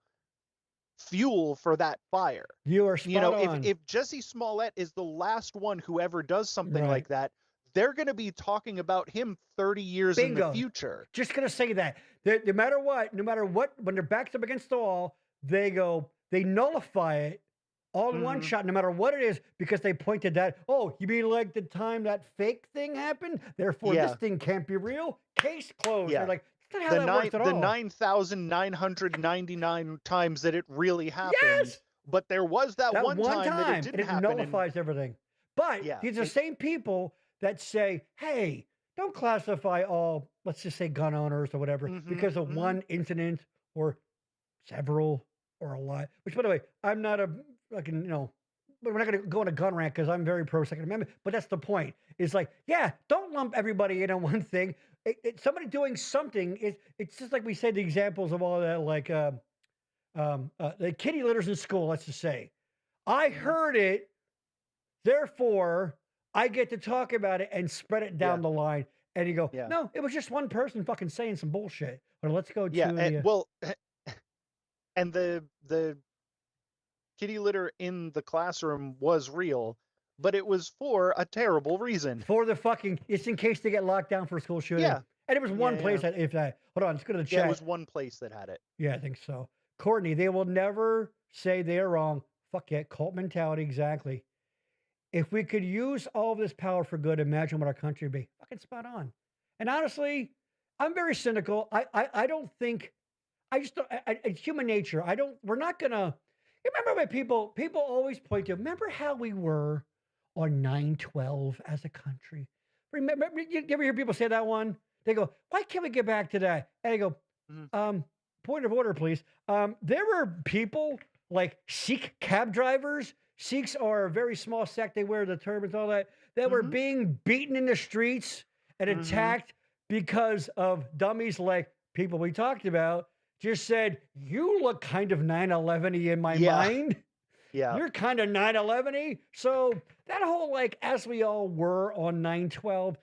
fuel for that fire. You are spot on. If Jesse Smollett is the last one who ever does something like that, they're going to be talking about him 30 years in the future. Just going to say that. No matter what, when their backs up against the wall, they nullify it all in one shot, no matter what it is, because they pointed that, oh, you mean like the time that fake thing happened? Therefore, this thing can't be real? Case closed. Yeah. They're like, that's not how that works at all. The 9,999 times that it really happened. Yes! But there was that one time that it didn't happen. It nullifies everything. But these are the same people that say, hey, don't classify all, let's just say gun owners or whatever, because of one incident or several or a lot. Which, by the way, I'm not a fucking, we're not going to go on a gun rant because I'm very pro Second Amendment, but that's the point. It's like, don't lump everybody in on one thing. Somebody doing something, it's just like we said, the examples of all that, like the kitty litters in school, let's just say. I heard it, therefore, I get to talk about it and spread it down the line. And you go, no, it was just one person fucking saying some bullshit. Or let's go to and the kitty litter in the classroom was real, but it was for a terrible reason. For the fucking, it's in case they get locked down for a school shooting. Yeah. And it was one place that, hold on, let's go to the chat. It was one place that had it. Yeah, I think so. Courtney, they will never say they're wrong. Fuck yeah, cult mentality, exactly. If we could use all of this power for good, imagine what our country would be. Fucking spot on. And honestly, I'm very cynical. I don't think, it's human nature. We're not going to, remember when people always point to, remember how we were on 9/12 as a country? Remember, you ever hear people say that one? They go, why can't we get back to that? And I go, point of order, please. There were people like Sikh cab drivers. Sikhs are a very small sect. They wear the turbans, all that were being beaten in the streets and attacked because of dummies like people we talked about just said, you look kind of 9/11-y in my mind. Yeah. You're kind of 9/11-y. So that whole, like, as we all were on 9/12,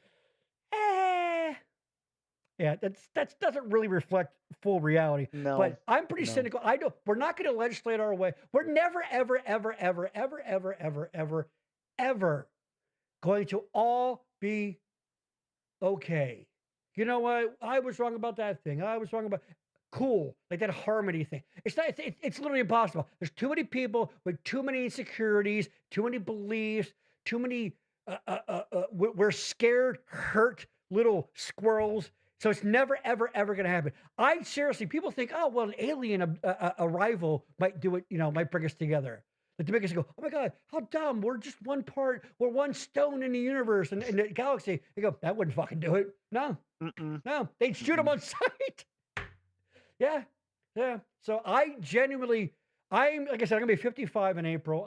yeah, that doesn't really reflect full reality. No. But I'm pretty cynical. We're not going to legislate our way. We're never, ever, ever, ever, ever, ever, ever, ever, ever going to all be okay. You know what? I was wrong about that thing. I was wrong about cool, like that harmony thing. It's not. It's literally impossible. There's too many people with too many insecurities, too many beliefs, too many. We're scared, hurt little squirrels. So it's never, ever, ever going to happen. People think, oh, well, an alien arrival might do it, might bring us together. Like to make us go, oh my God, how dumb. We're just one one stone in the universe and in the galaxy. They go, that wouldn't fucking do it. No, no, they'd shoot them on sight. Yeah. So I genuinely, like I said, I'm going to be 55 in April.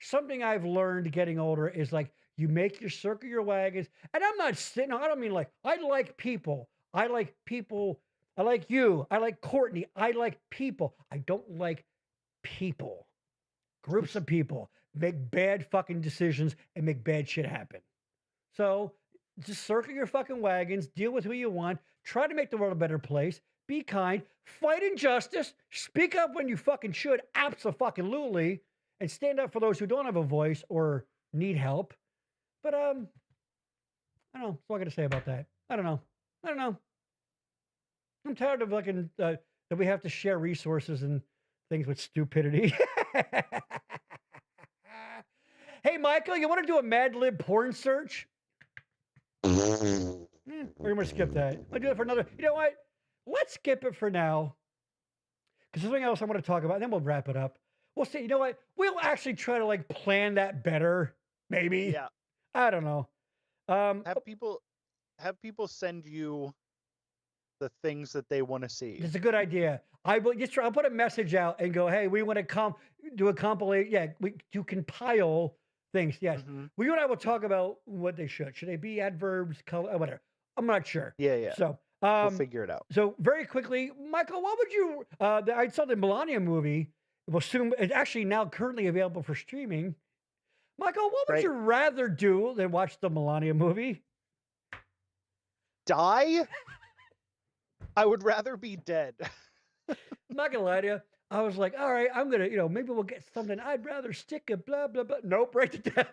Something I've learned getting older is like, you make your circle your wagons. And I'm not sitting, I don't mean like, I like people. I like people. I like you. I like Courtney. I like people. I don't like people. Groups of people make bad fucking decisions and make bad shit happen. So just circle your fucking wagons, deal with who you want, try to make the world a better place, be kind, fight injustice, speak up when you fucking should, abso-fucking-lutely, and stand up for those who don't have a voice or need help. But, I don't know. That's all I got to say about that. I don't know. I'm tired of fucking, that we have to share resources and things with stupidity. Hey, Michael, you want to do a Mad Lib porn search? We're going to skip that. I'll do it for another. You know what? Let's skip it for now. Because there's something else I want to talk about, and then we'll wrap it up. We'll see. You know what? We'll actually try to, like, plan that better. Maybe. Yeah. I don't know. Have people send you the things that they want to see. It's a good idea. I'll put a message out and go, hey, we want to do a compilation. Yeah, we do compile things. Yes. Well, you and I will talk about what they should. Should they be adverbs, color, whatever? I'm not sure. Yeah. So we'll figure it out. So very quickly, Michael, what would you? I saw the Melania movie. It's actually now currently available for streaming. Michael, what would you rather do than watch the Melania movie? Die? I would rather be dead. I'm not gonna lie to you. I was like, all right, I'm gonna, maybe we'll get something. I'd rather stick a blah blah blah. Nope, right to death.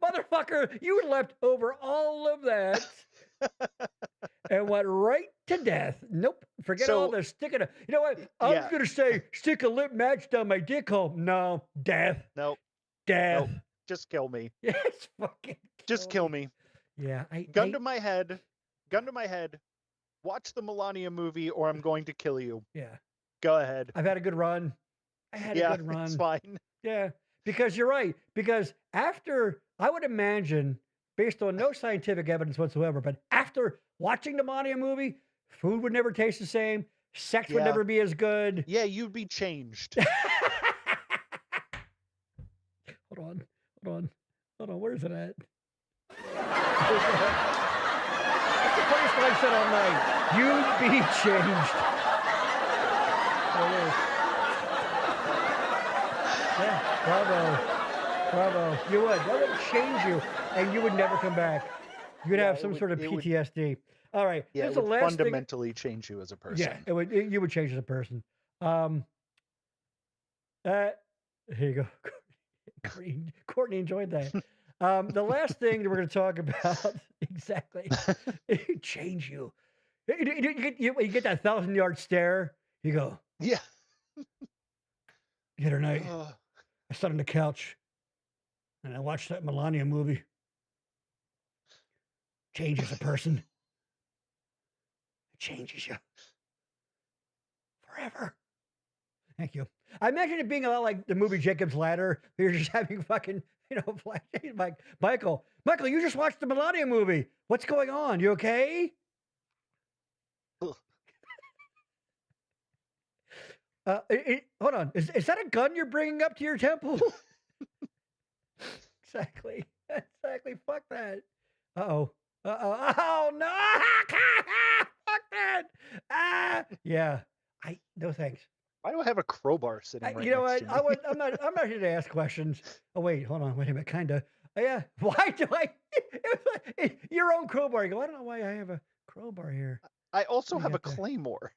By Motherfucker, you left over all of that and went right to death. Nope. Forget all the sticking a... You know what? I was going to say, stick a lip match down my dick hole. No. Death. Nope. Death. Nope. Just kill me. Yes, fucking Just kill me. Yeah. Gun to my head. Watch the Melania movie or I'm going to kill you. Yeah. Go ahead. I've had a good run. I had a good run. It's fine. Yeah. Because you're right. Because after, I would imagine, based on no scientific evidence whatsoever, but after watching the Melania movie, food would never taste the same. Sex would never be as good. Yeah, you'd be changed. Hold on. Where's it at? That's the funniest thing I said all night. You'd be changed. There it is. Yeah, bravo. You would. That would change you, and you would never come back. You'd have some sort of PTSD. All right. Yeah, it would fundamentally change you as a person. Yeah, you would change as a person. Here you go. Courtney enjoyed that. The last thing that we're going to talk about, exactly, it change you. You get that 1,000-yard stare. You go, yeah. The other night, I sat on the couch and I watched that Melania movie. Changes a person. It changes you forever. Thank you. I imagine it being a lot like the movie Jacob's Ladder, where you're just having fucking, like, Michael, you just watched the Melania movie. What's going on? You okay? Hold on. Is that a gun you're bringing up to your temple? Exactly. Fuck that. Uh-oh. Oh, no. Fuck that. Yeah. No thanks. Why do I have a crowbar sitting right You know next what? to me? I'm not here to ask questions. Oh, wait. Hold on. Wait a minute. Kind of. Yeah. Why do I? Your own crowbar. You go, I don't know why I have a crowbar here. I also have a claymore.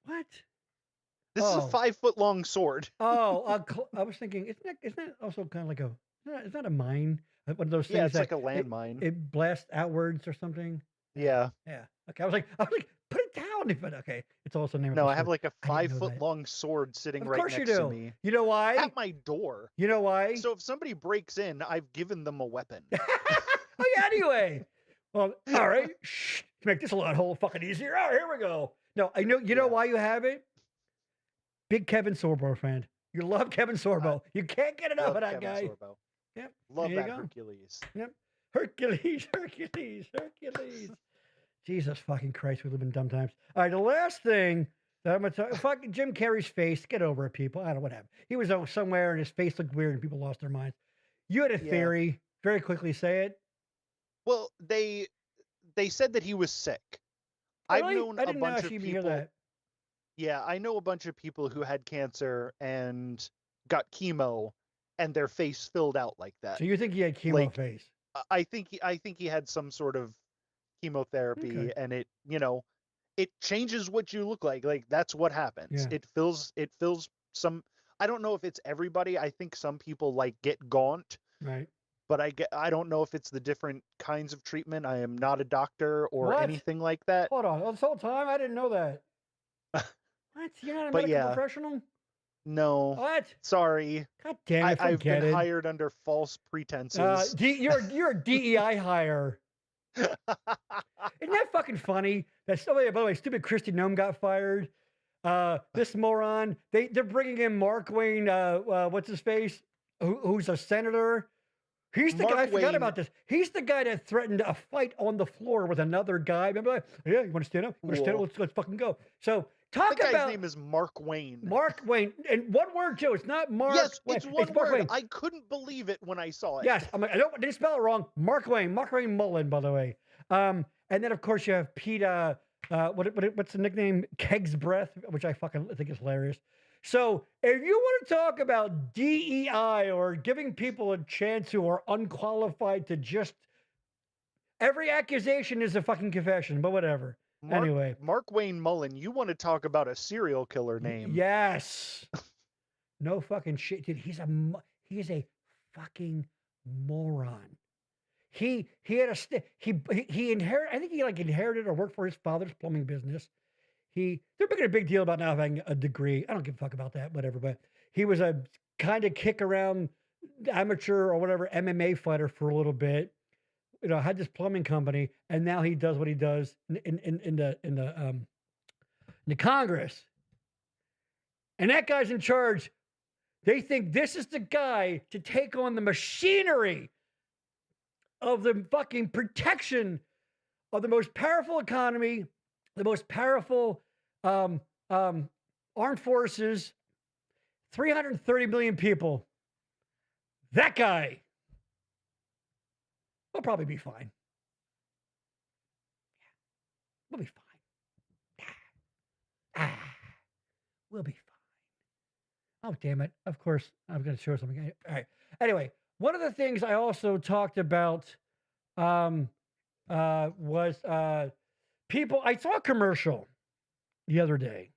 What? This is a 5-foot-long sword. I was thinking, isn't that also kind of like isn't that a mine? One of those things. Yeah, it's like a landmine. It blasts outwards or something. Yeah. Yeah. Okay. I was like, put it down. But okay, it's also named. No, I have like a 5-foot-long sword sitting right next to me. You know why? At my door. You know why? So if somebody breaks in, I've given them a weapon. Oh yeah. Anyway, well, all right. Shh. To make this a lot whole fucking easier. Oh, here we go. No, I know. You know why you have it? Big Kevin Sorbo fan. You love Kevin Sorbo. You can't get enough of that guy. Sorbo. Yep. Love that Hercules. Yep. Hercules. Jesus fucking Christ, we live in dumb times. All right, the last thing that I'm going to talk, fucking Jim Carrey's face. Get over it, people. I don't know what happened. He was somewhere and his face looked weird and people lost their minds. You had a theory. Very quickly say it. Well, they said that he was sick. Really? I've known a bunch of people. Hear that. Yeah, I know a bunch of people who had cancer and got chemo, and their face filled out like that. So you think he had chemo face? I think he had some sort of chemotherapy, and it changes what you look like. Like that's what happens. Yeah. It fills some. I don't know if it's everybody. I think some people get gaunt. Right. But I don't know if it's the different kinds of treatment. I am not a doctor or anything like that. Hold on. This whole time I didn't know that. What? You're not a medical professional? No. What? Sorry. God damn it! I've been hired under false pretenses. You're a DEI hire. Isn't that fucking funny? That by the way, stupid Kristi Noem got fired. This moron. They're bringing in Mark Wayne. What's his face? Who's a senator? He's the guy. I forgot about this. He's the guy that threatened a fight on the floor with another guy. Remember? Yeah, you want to stand up? You want to stand up? Let's fucking go. So talk about. The guy's name is Mark Wayne. Mark Wayne, and one word too. It's not Mark. Yes, Wayne. it's one word. Wayne. I couldn't believe it when I saw it. Yes, I'm like, I didn't spell it wrong. Mark Wayne Mullen, by the way. And then of course you have Pete. What's the nickname? Keg's Breath, which I fucking think is hilarious. So if you want to talk about DEI or giving people a chance who are unqualified to just every accusation is a fucking confession, but whatever. Anyway, Mark Wayne Mullen, you want to talk about a serial killer name? Yes. No fucking shit, dude. He is a fucking moron. He had he inherited. I think he inherited or worked for his father's plumbing business. They're making a big deal about now having a degree. I don't give a fuck about that, whatever. But he was a kind of kick around amateur or whatever MMA fighter for a little bit. Had this plumbing company, and now he does what he does in the Congress. And that guy's in charge. They think this is the guy to take on the machinery of the fucking protection of the most powerful economy, the most powerful armed forces, 330 million people. That guy will probably be fine. We'll be fine. We'll be fine. Oh, damn it. Of course, I'm going to show something. All right. Anyway, one of the things I also talked about was people. I saw a commercial the other day,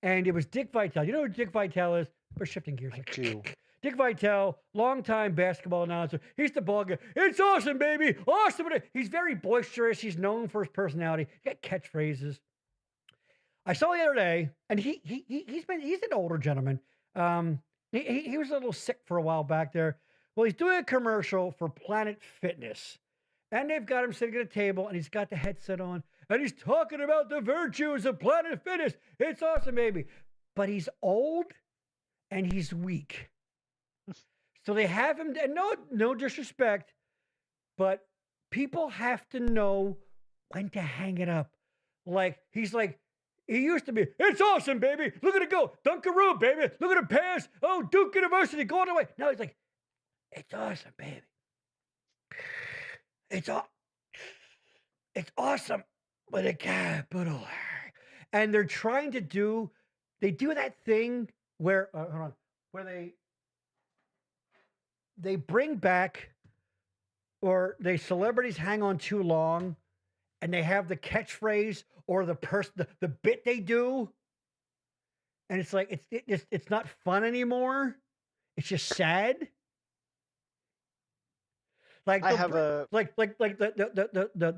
and it was Dick Vitale. You know who Dick Vitale is? We're shifting gears. I do. Dick Vitale, longtime basketball announcer. He's the ball guy. It's awesome, baby. Awesome. He's very boisterous. He's known for his personality. He got catchphrases. I saw the other day, and he's an older gentleman. He was a little sick for a while back there. Well, he's doing a commercial for Planet Fitness, and they've got him sitting at a table, and he's got the headset on, and he's talking about the virtues of Planet Fitness. It's awesome, baby. But he's old, and he's weak. So they have him, and no disrespect, but people have to know when to hang it up. He used to be, it's awesome, baby. Look at it go. Dunkaroo, baby. Look at it pass. Oh, Duke University going away. Now he's like, it's awesome, baby. It's awesome, but a capital. And they're trying to do that thing where, hold on, where they bring back, or celebrities hang on too long, and they have the catchphrase or the bit they do, and it's like it's not fun anymore. It's just sad. Like the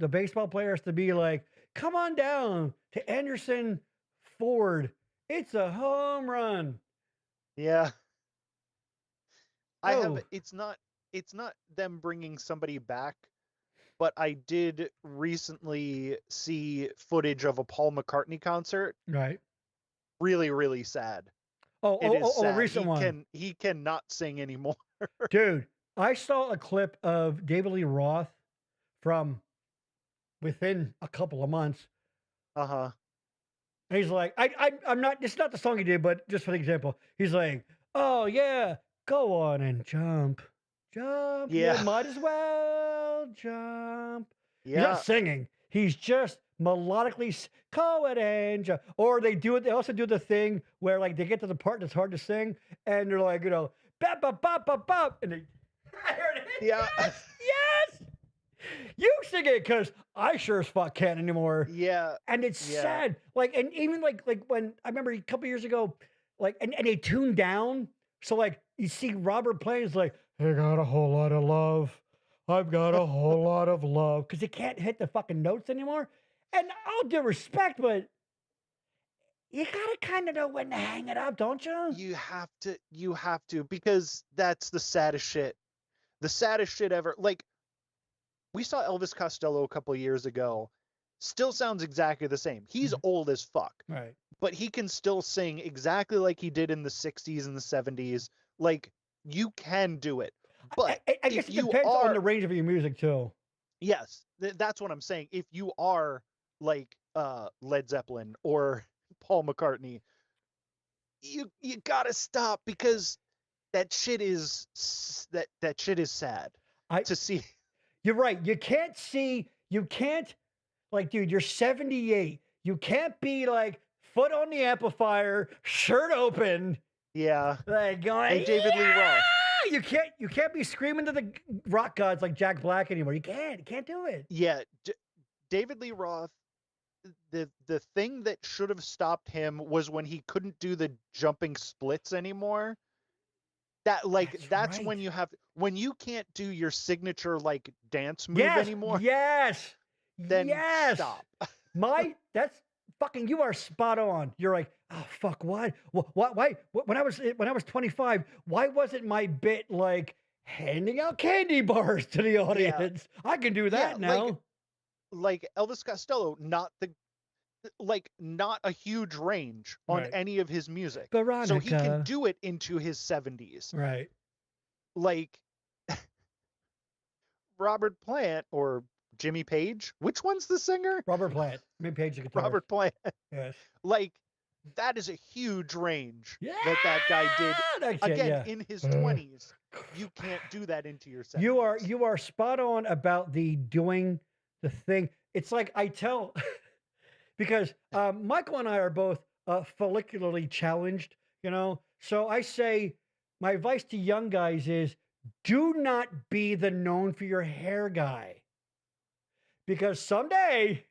baseball player has to be like, come on down to Anderson Ford. It's a home run. Yeah. It's not them bringing somebody back, but I did recently see footage of a Paul McCartney concert. Right. Really, really sad. A recent one. He cannot sing anymore. Dude, I saw a clip of David Lee Roth from within a couple of months. Uh-huh. And he's like, I'm not, it's not the song he did, but just for the example, he's like, oh yeah, go on and jump. Jump. Yeah. You might as well jump. Yeah. He's not singing. He's just melodically go and jump. Or they also do the thing where like they get to the part that's hard to sing and they're like, bap, bap, bap, bap, bap. And they, yeah. Yes. You sing it because I sure as fuck can't anymore. Yeah. And it's sad. Like, and even like when I remember a couple years ago, like, and they tuned down. So like you see Robert playing, it's like, I got a whole lot of love. I've got a whole lot of love. Because they can't hit the fucking notes anymore. And all due respect, but you gotta kind of know when to hang it up, don't you? You have to, because that's the saddest shit. The saddest shit ever. Like, we saw Elvis Costello a couple years ago. Still sounds exactly the same. He's old as fuck. Right. But he can still sing exactly like he did in the 60s and the 70s. Like, you can do it. But I guess it depends on the range of your music, too. Yes. That's what I'm saying. If you are like Led Zeppelin or Paul McCartney, you gotta stop, because that shit is that shit is sad to see. You're right. You can't, like, dude, you're 78. You can't be like foot on the amplifier, shirt open. Yeah. Like going, hey, David Lee Roth. You can't be screaming to the rock gods like Jack Black anymore. You can't do it. Yeah. David Lee Roth, the thing that should have stopped him was when he couldn't do the jumping splits anymore. That's right. When you have, when you can't do your signature like dance move anymore. Yes. Then stop. That's fucking, you are spot on. You're like, oh fuck, why? Why? When I was 25, why wasn't my bit like handing out candy bars to the audience? I can do that now. Like Elvis Costello, not a huge range on any of his music. Veronica. So he can do it into his 70s. Right. Like Robert Plant or Jimmy Page. Which one's the singer? Robert Plant. Jimmy Page, the guitarist. Robert Plant. Yes. Like, that is a huge range that guy did. Again, in his 20s. You can't do that into your 70s. You are spot on about the doing the thing. It's like I tell, because Michael and I are both follicularly challenged, So I say, my advice to young guys is, do not be the known for your hair guy. Because someday,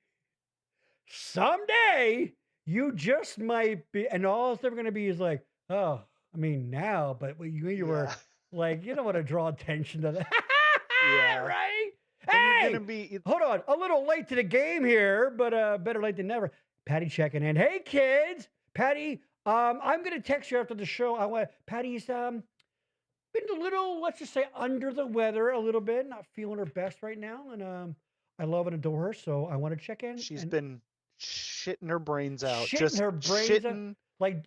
you just might be, and all it's ever going to be is like, oh, I mean now, but you were like, you don't want to draw attention to that. Right? Hey, hold on, a little late to the game here, but better late than never. Patty checking in. Hey kids, Patty, I'm going to text you after the show. Patty's been a little, let's just say, under the weather a little bit, not feeling her best right now, and I love and adore her, so I want to check in. She's been shitting her brains out. Shitting, like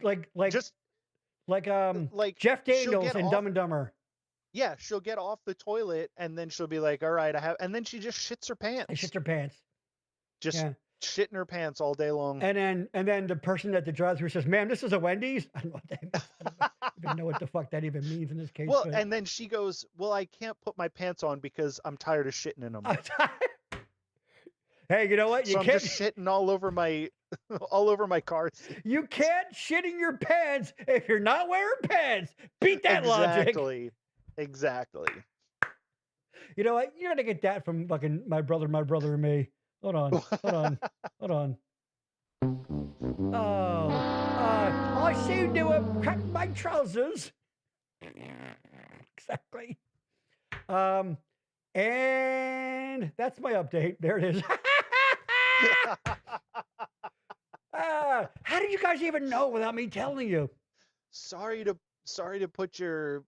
Jeff Daniels in Dumb and Dumber. Yeah, she'll get off the toilet and then she'll be like, "All right, and then she just shits her pants." And shits her pants. Just shitting her pants all day long. And then the person at the drive-thru says, "Ma'am, this is a Wendy's." I don't know what that means. I don't even know what the fuck that even means in this case. Well, and then she goes, "Well, I can't put my pants on because I'm tired of shitting in them." Hey, you know what? I'm just shitting all over my car seat. You can't shit in your pants if you're not wearing pants. Beat that logic. Exactly. You know what? You're gonna get that from fucking my brother and me. Hold on. Oh, I seem to have cracked my trousers. Exactly. And that's my update. There it is. How did you guys even know without me telling you? Sorry to put your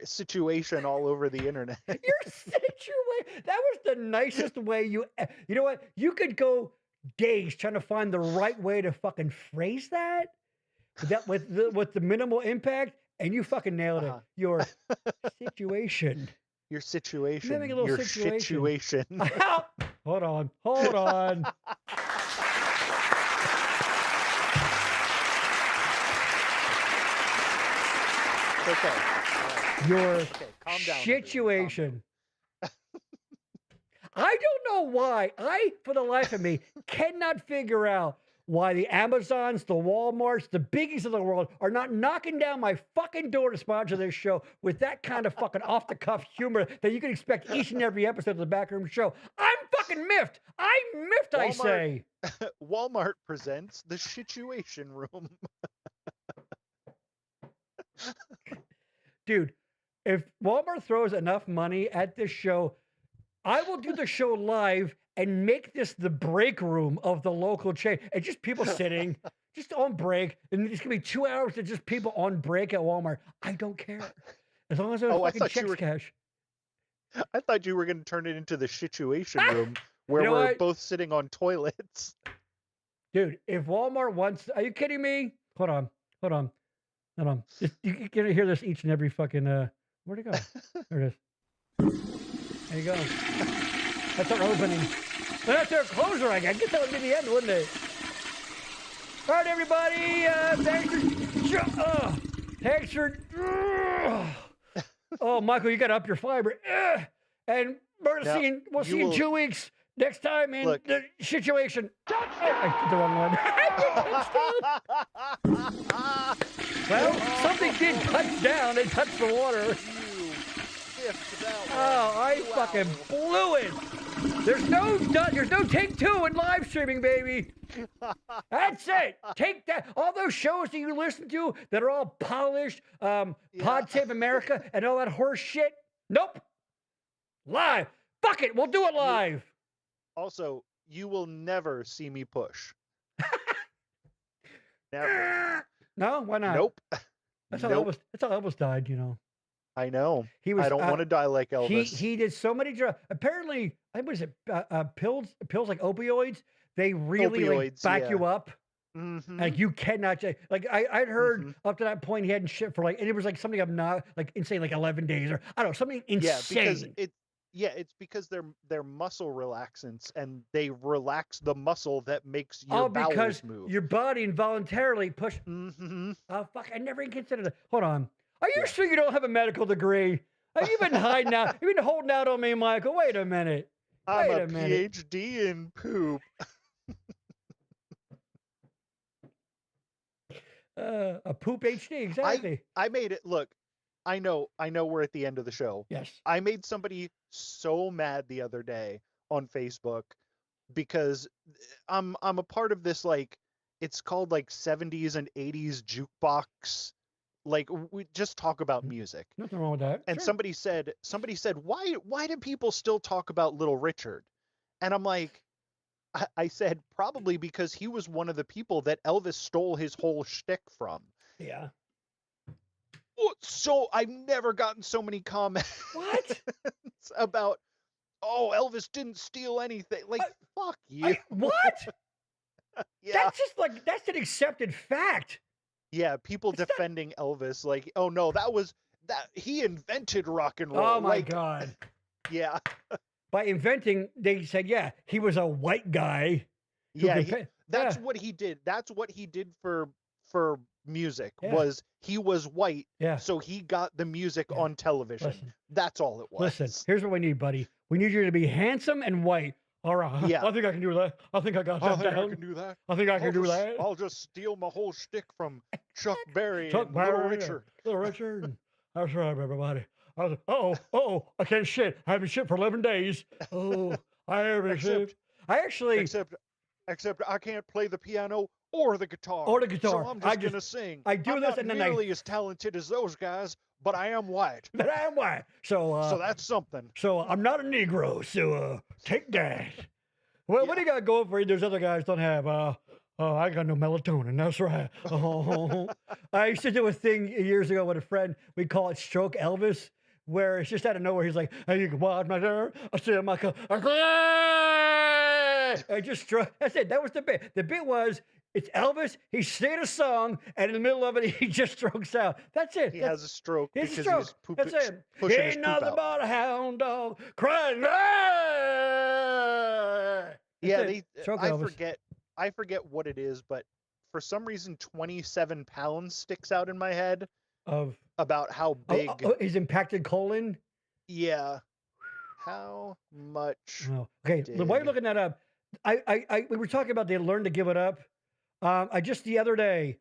situation all over the internet. Your situation? That was the nicest way you know what? You could go days trying to find the right way to fucking phrase that with the minimal impact, and you fucking nailed it. Your situation. Your situation. Having a little your situation. Hold on. Okay. Your calm down, situation. I don't know why. For the life of me, cannot figure out why the Amazons, the Walmarts, the biggies of the world are not knocking down my fucking door to sponsor this show with that kind of fucking off-the-cuff humor that you can expect each and every episode of the Backroom Show. I'm fucking miffed. I'm miffed, I say. Walmart presents The Situation Room. Dude, if Walmart throws enough money at this show, I will do the show live and make this the break room of the local chain. And just people sitting, just on break. And it's going to be 2 hours of just people on break at Walmart. I don't care. As long as there's fucking checks cash. I thought you were going to turn it into the Situation Room where we're both sitting on toilets. Dude, if Walmart wants... Are you kidding me? Hold on. You're going to hear this each and every fucking... Where'd it go? There it is. There you go. That's our opening. Well, that's our closer, I guess. That would be the end, wouldn't it? All right, everybody. Thanks for... Oh, Michael, you got to up your fiber. And we'll see you in 2 weeks. Next time in the situation. I did the wrong one. Well, something did touch down. They touched the water. Oh, I fucking blew it. There's no take two in live streaming, baby. That's it. Take that. All those shows that you listen to that are all polished, Pod Save America and all that horse shit. Nope. Live. Fuck it. We'll do it live. Also, you will never see me push. Never. No, why not? Nope. That's how Elvis died, you know. I know. He was, I don't want to die like Elvis. He did so many drugs. Apparently, I think was it pills like opioids. They really like back you up. Mm-hmm. Like you cannot like I'd heard up to that point he hadn't shit for like, and it was like something I'm not like insane, like 11 days or I don't know, something insane. It's because they're muscle relaxants and they relax the muscle that makes your bowels move. Your body involuntarily push. Mm-hmm. Oh fuck! I never even considered it. Hold on. Are you sure you don't have a medical degree? Have you been hiding out? You've been holding out on me, Michael. Wait a minute. I'm a PhD in poop. A poop HD, exactly. I made it. Look, I know we're at the end of the show. Yes. I made somebody so mad the other day on Facebook because I'm a part of this, like, it's called like 70s and 80s jukebox. Like, we just talk about music. Nothing wrong with that. And sure. somebody said, why do people still talk about Little Richard? And I'm like, I said, probably because he was one of the people that Elvis stole his whole shtick from. Yeah. So I've never gotten so many comments. What? About, oh, Elvis didn't steal anything. Like, fuck you. What? Yeah. That's an accepted fact. Yeah, people defending Elvis, like, oh no, he invented rock and roll. Oh my God. Yeah. By inventing, they said, yeah, he was a white guy. Yeah, that's what he did. That's what he did for music, was he was white, so he got the music on television. Listen, that's all it was. Listen, here's what we need, buddy. We need you to be handsome and white. All right. Yeah. I think I can do that. I think I got that down. I can do that. I think I can do that. I'll just steal my whole shtick from Chuck Berry and Little Richard. Little Richard. That's right, everybody. I was, I can't shit. I haven't shit for 11 days. Oh, I haven't shit. I actually... Except I can't play the piano or the guitar. So I'm just going to sing. I do I'm this not and then nearly as talented as those guys, but I am white. So that's something. So I'm not a Negro, so take that. Well, what do you got going for you? There's other guys don't have. I got no melatonin. That's right. Oh. I used to do a thing years ago with a friend. We call it Stroke Elvis, where it's just out of nowhere. He's like, hey, you can watch my hair. I see my car. I just stroke. That's it. That was the bit. The bit was, it's Elvis. He's singing a song, and in the middle of it, he just strokes out. That's it. He has a stroke because he's That's it. Pushing Ain't nothing but a hound dog crying. I forget what it is, but for some reason, 27 pounds sticks out in my head about how big his impacted colon. Yeah. How much? Oh, okay. While you're looking that up, we were talking about they learned to give it up. I just the other day,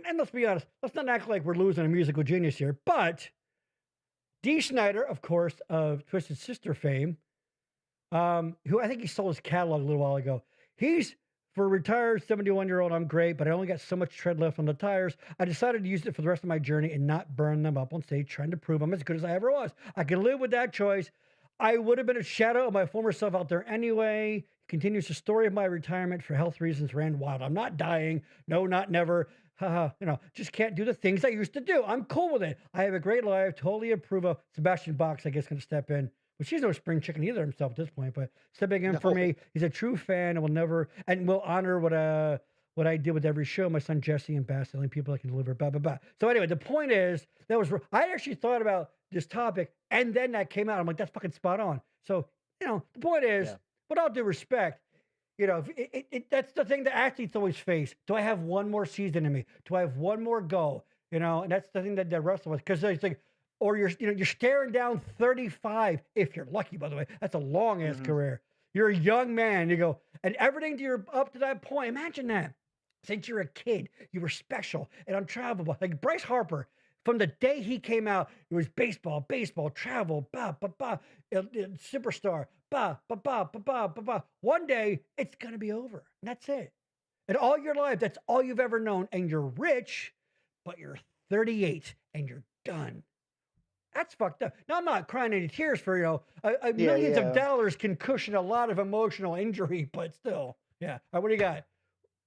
and let's be honest, let's not act like we're losing a musical genius here, but Dee Snider, of course, of Twisted Sister fame, who I think he sold his catalog a little while ago. He's, for a retired 71-year-old, I'm great, but I only got so much tread left on the tires. I decided to use it for the rest of my journey and not burn them up on stage, trying to prove I'm as good as I ever was. I can live with that choice. I would have been a shadow of my former self out there anyway. Continues the story of my retirement for health reasons ran wild. I'm not dying. No, not never. Just can't do the things I used to do. I'm cool with it. I have a great life. Totally approve of Sebastian Bach's, I guess, going to step in. But she's no spring chicken either himself at this point. But stepping in for me, he's a true fan and will honor what I did with every show. My son Jesse and Bass, the only people I can deliver. Blah blah blah. So anyway, the point is I actually thought about this topic, and then that came out. I'm like, that's fucking spot on. So the point is, with all due respect, that's the thing that athletes always face. Do I have one more season in me? Do I have one more go? And that's the thing that wrestle with, because it's like. Or you're staring down 35, if you're lucky, by the way. That's a long ass career. You're a young man. You go, and everything you're up to that point. Imagine that. Since you're a kid, you were special and untravelable. Like Bryce Harper, from the day he came out, it was baseball, travel, superstar, One day it's gonna be over. And that's it. And all your life, that's all you've ever known. And you're rich, but you're 38 and you're done. That's fucked up. Now, I'm not crying any tears for, millions of dollars can cushion a lot of emotional injury, but still. Yeah. What do you got?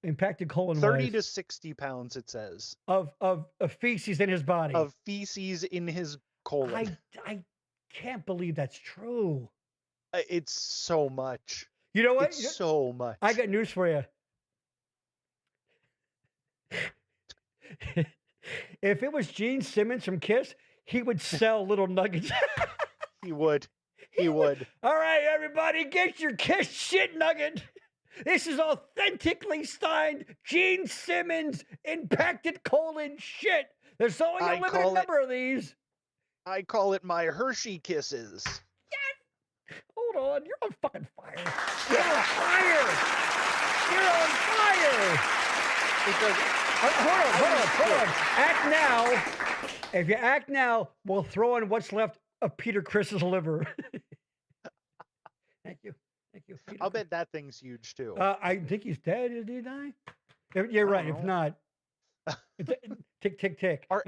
Impacted colon 30 to 60 pounds, it says. Of feces in his body. Of feces in his colon. I can't believe that's true. It's so much. You know what? It's so much. I got news for you. If it was Gene Simmons from Kiss, he would sell little nuggets. He would. All right, everybody, get your Kiss shit nugget. This is authentically signed Gene Simmons impacted colon shit. There's only a limited number of these. I call it my Hershey Kisses. Yes. Hold on, you're on fucking fire. You're on fire. You're on fire. Hold on. Act now. If you act now, we'll throw in what's left of Peter Chris's liver. Thank you. Peter I'll bet that thing's huge too. I think he's dead. Did he die? You're right. If not, tick, tick, tick. Are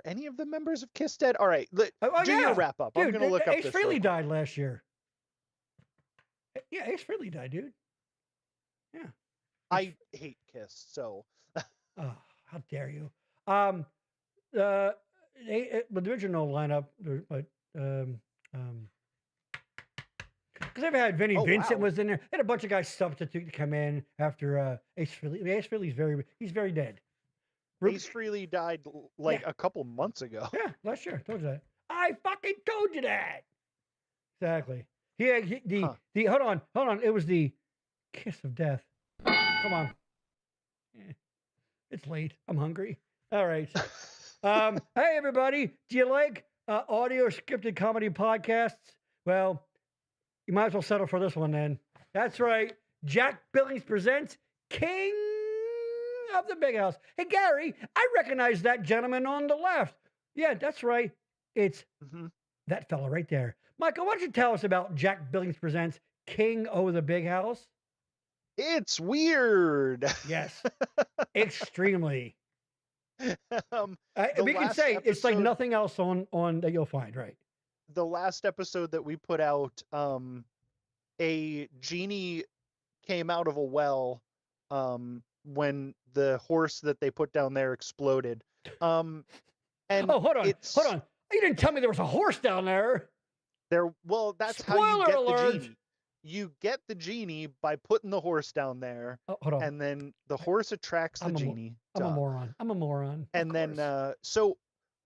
any of the members of Kiss dead? All right, do your wrap up. I'm going to look up Ace this. Frehley died last year. Yeah, Ace Frehley died, dude. Yeah. I hate Kiss, so. Oh, how dare you? The original lineup, but because I've had Vinnie Vincent was in there. They had a bunch of guys substitute to come in after Ace Frehley. Ace Frehley's very dead. Ace Frehley died a couple months ago. Yeah, last year. Told you that. I fucking told you that. Exactly. Hold on. It was the kiss of death. Come on. It's late. I'm hungry. All right. Hey, everybody. Do you like audio scripted comedy podcasts? Well, you might as well settle for this one then. That's right. Jack Billings presents King of the Big House. Hey, Gary, I recognize that gentleman on the left. Yeah, that's right. It's that fella right there. Michael, why don't you tell us about Jack Billings presents King of the Big House? It's weird. Yes. Extremely. We can say it's like nothing else on that you'll find, right? The last episode that we put out, a genie came out of a well when the horse that they put down there exploded. And hold on. You didn't tell me there was a horse down there. That's Spoiler how you get alert. the genie. You get the genie by putting the horse down there. Oh, hold on. And then the horse attracts the genie. I'm a moron. And then, so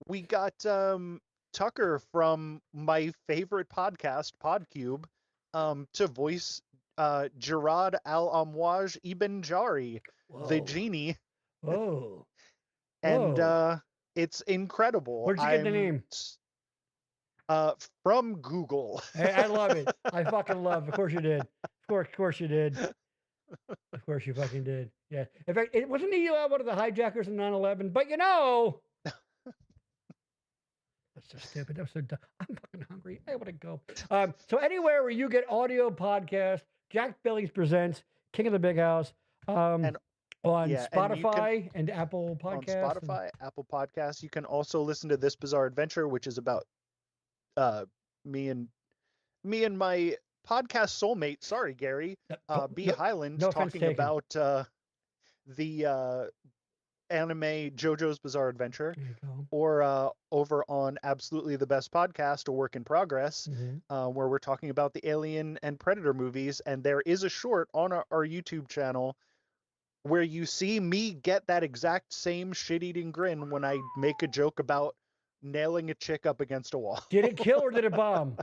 we got Tucker from my favorite podcast, Podcube, to voice Gerard Al-Amwaj Ibn Jari, the genie. Whoa. And it's incredible. Where'd you get the name? From Google. Hey, I love it. I fucking love it. Of course you did. Of course you did. Of course you fucking did. Yeah. In fact, it wasn't he one of the hijackers in 9/11? But that's so stupid. That was so dumb. I'm fucking hungry. I want to go. So anywhere where you get audio podcast, Jack Billings presents King of the Big House. On Spotify and Apple Podcasts. On Spotify, Apple Podcasts. You can also listen to This Bizarre Adventure, which is about me and my podcast soulmate, sorry Gary, B. Highland, talking about the anime JoJo's Bizarre Adventure, or over on Absolutely the Best Podcast, A Work in Progress, where we're talking about the Alien and Predator movies, and there is a short on our YouTube channel where you see me get that exact same shit-eating grin when I make a joke about nailing a chick up against a wall. Did it kill or did it bomb?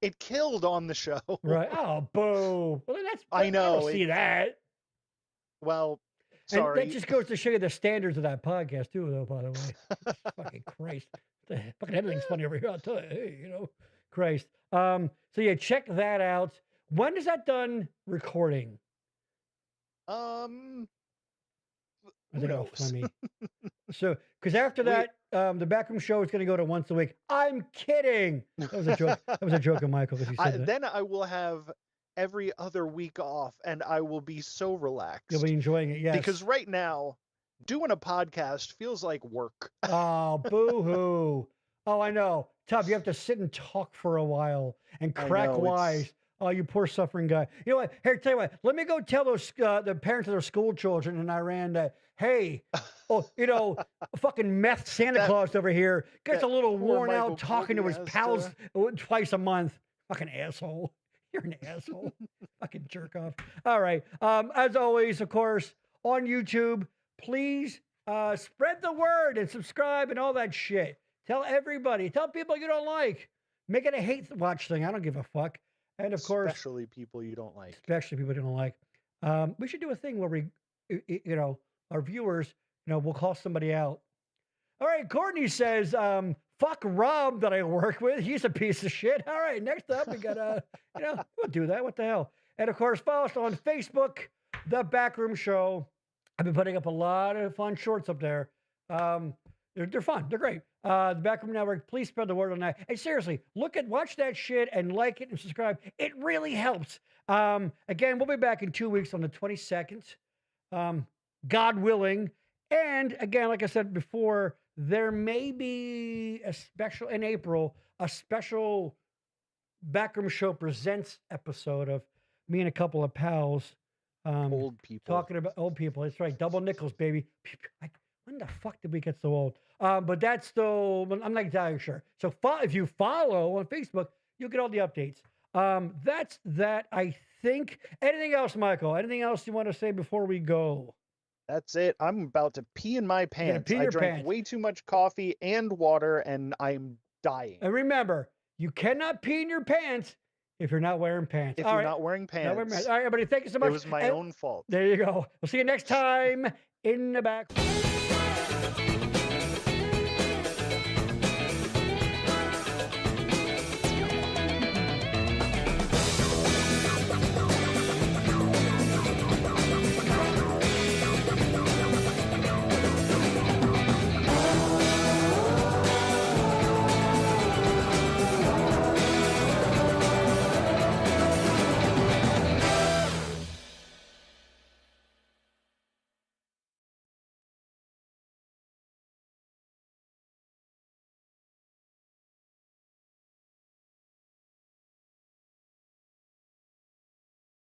It killed on the show. Right. Oh, boo. Well, I know. I don't see that. Well, sorry. And that just goes to show you the standards of that podcast, too, though, by the way. Fucking Christ. Fucking everything's funny over here, I'll tell you. Hey, Christ. So, yeah, check that out. When is that done recording? Who knows? knows? So, because after that, the Backroom Show is going to go to once a week. I'm kidding. That was a joke. That was a joke of Michael because he said that. Then I will have every other week off, and I will be so relaxed. You'll be enjoying it, yes. Because right now, doing a podcast feels like work. Oh, boo-hoo. Oh, I know. Tough. You have to sit and talk for a while and crack wise. Oh, you poor suffering guy. You know what? Here, tell you what. Let me go tell those the parents of their school children in Iran that, hey, fucking meth Santa Claus over here gets a little worn out talking to his pals twice a month. Fucking asshole. You're an asshole. Fucking jerk off. All right. As always, of course, on YouTube, please spread the word and subscribe and all that shit. Tell everybody. Tell people you don't like. Make it a hate watch thing. I don't give a fuck. And of course, especially people you don't like. Especially people you don't like. We should do a thing where we, our viewers, we'll call somebody out. All right, Courtney says, fuck Rob that I work with. He's a piece of shit. All right, next up, we got, we'll do that. What the hell? And of course, follow us on Facebook, The Backroom Show. I've been putting up a lot of fun shorts up there. They're fun. They're great. The Backroom Network, please spread the word on that. And seriously, watch that shit and like it and subscribe. It really helps. Again, we'll be back in 2 weeks on the 22nd, God willing. And again, like I said before, there may be a special in April, a special Backroom Show Presents episode of me and a couple of pals. Old people. Talking about old people. That's right. Double nickels, baby. When the fuck did we get so old? But that's still, I'm not entirely sure. So if you follow on Facebook, you'll get all the updates. That's that, I think. Anything else, Michael? Anything else you want to say before we go? That's it. I'm about to pee in my pants. I drank way too much coffee and water, and I'm dying. And remember, you cannot pee in your pants if you're not wearing pants. If you're not wearing pants. All right, everybody, thank you so much. It was my own fault. There you go. We'll see you next time in the back.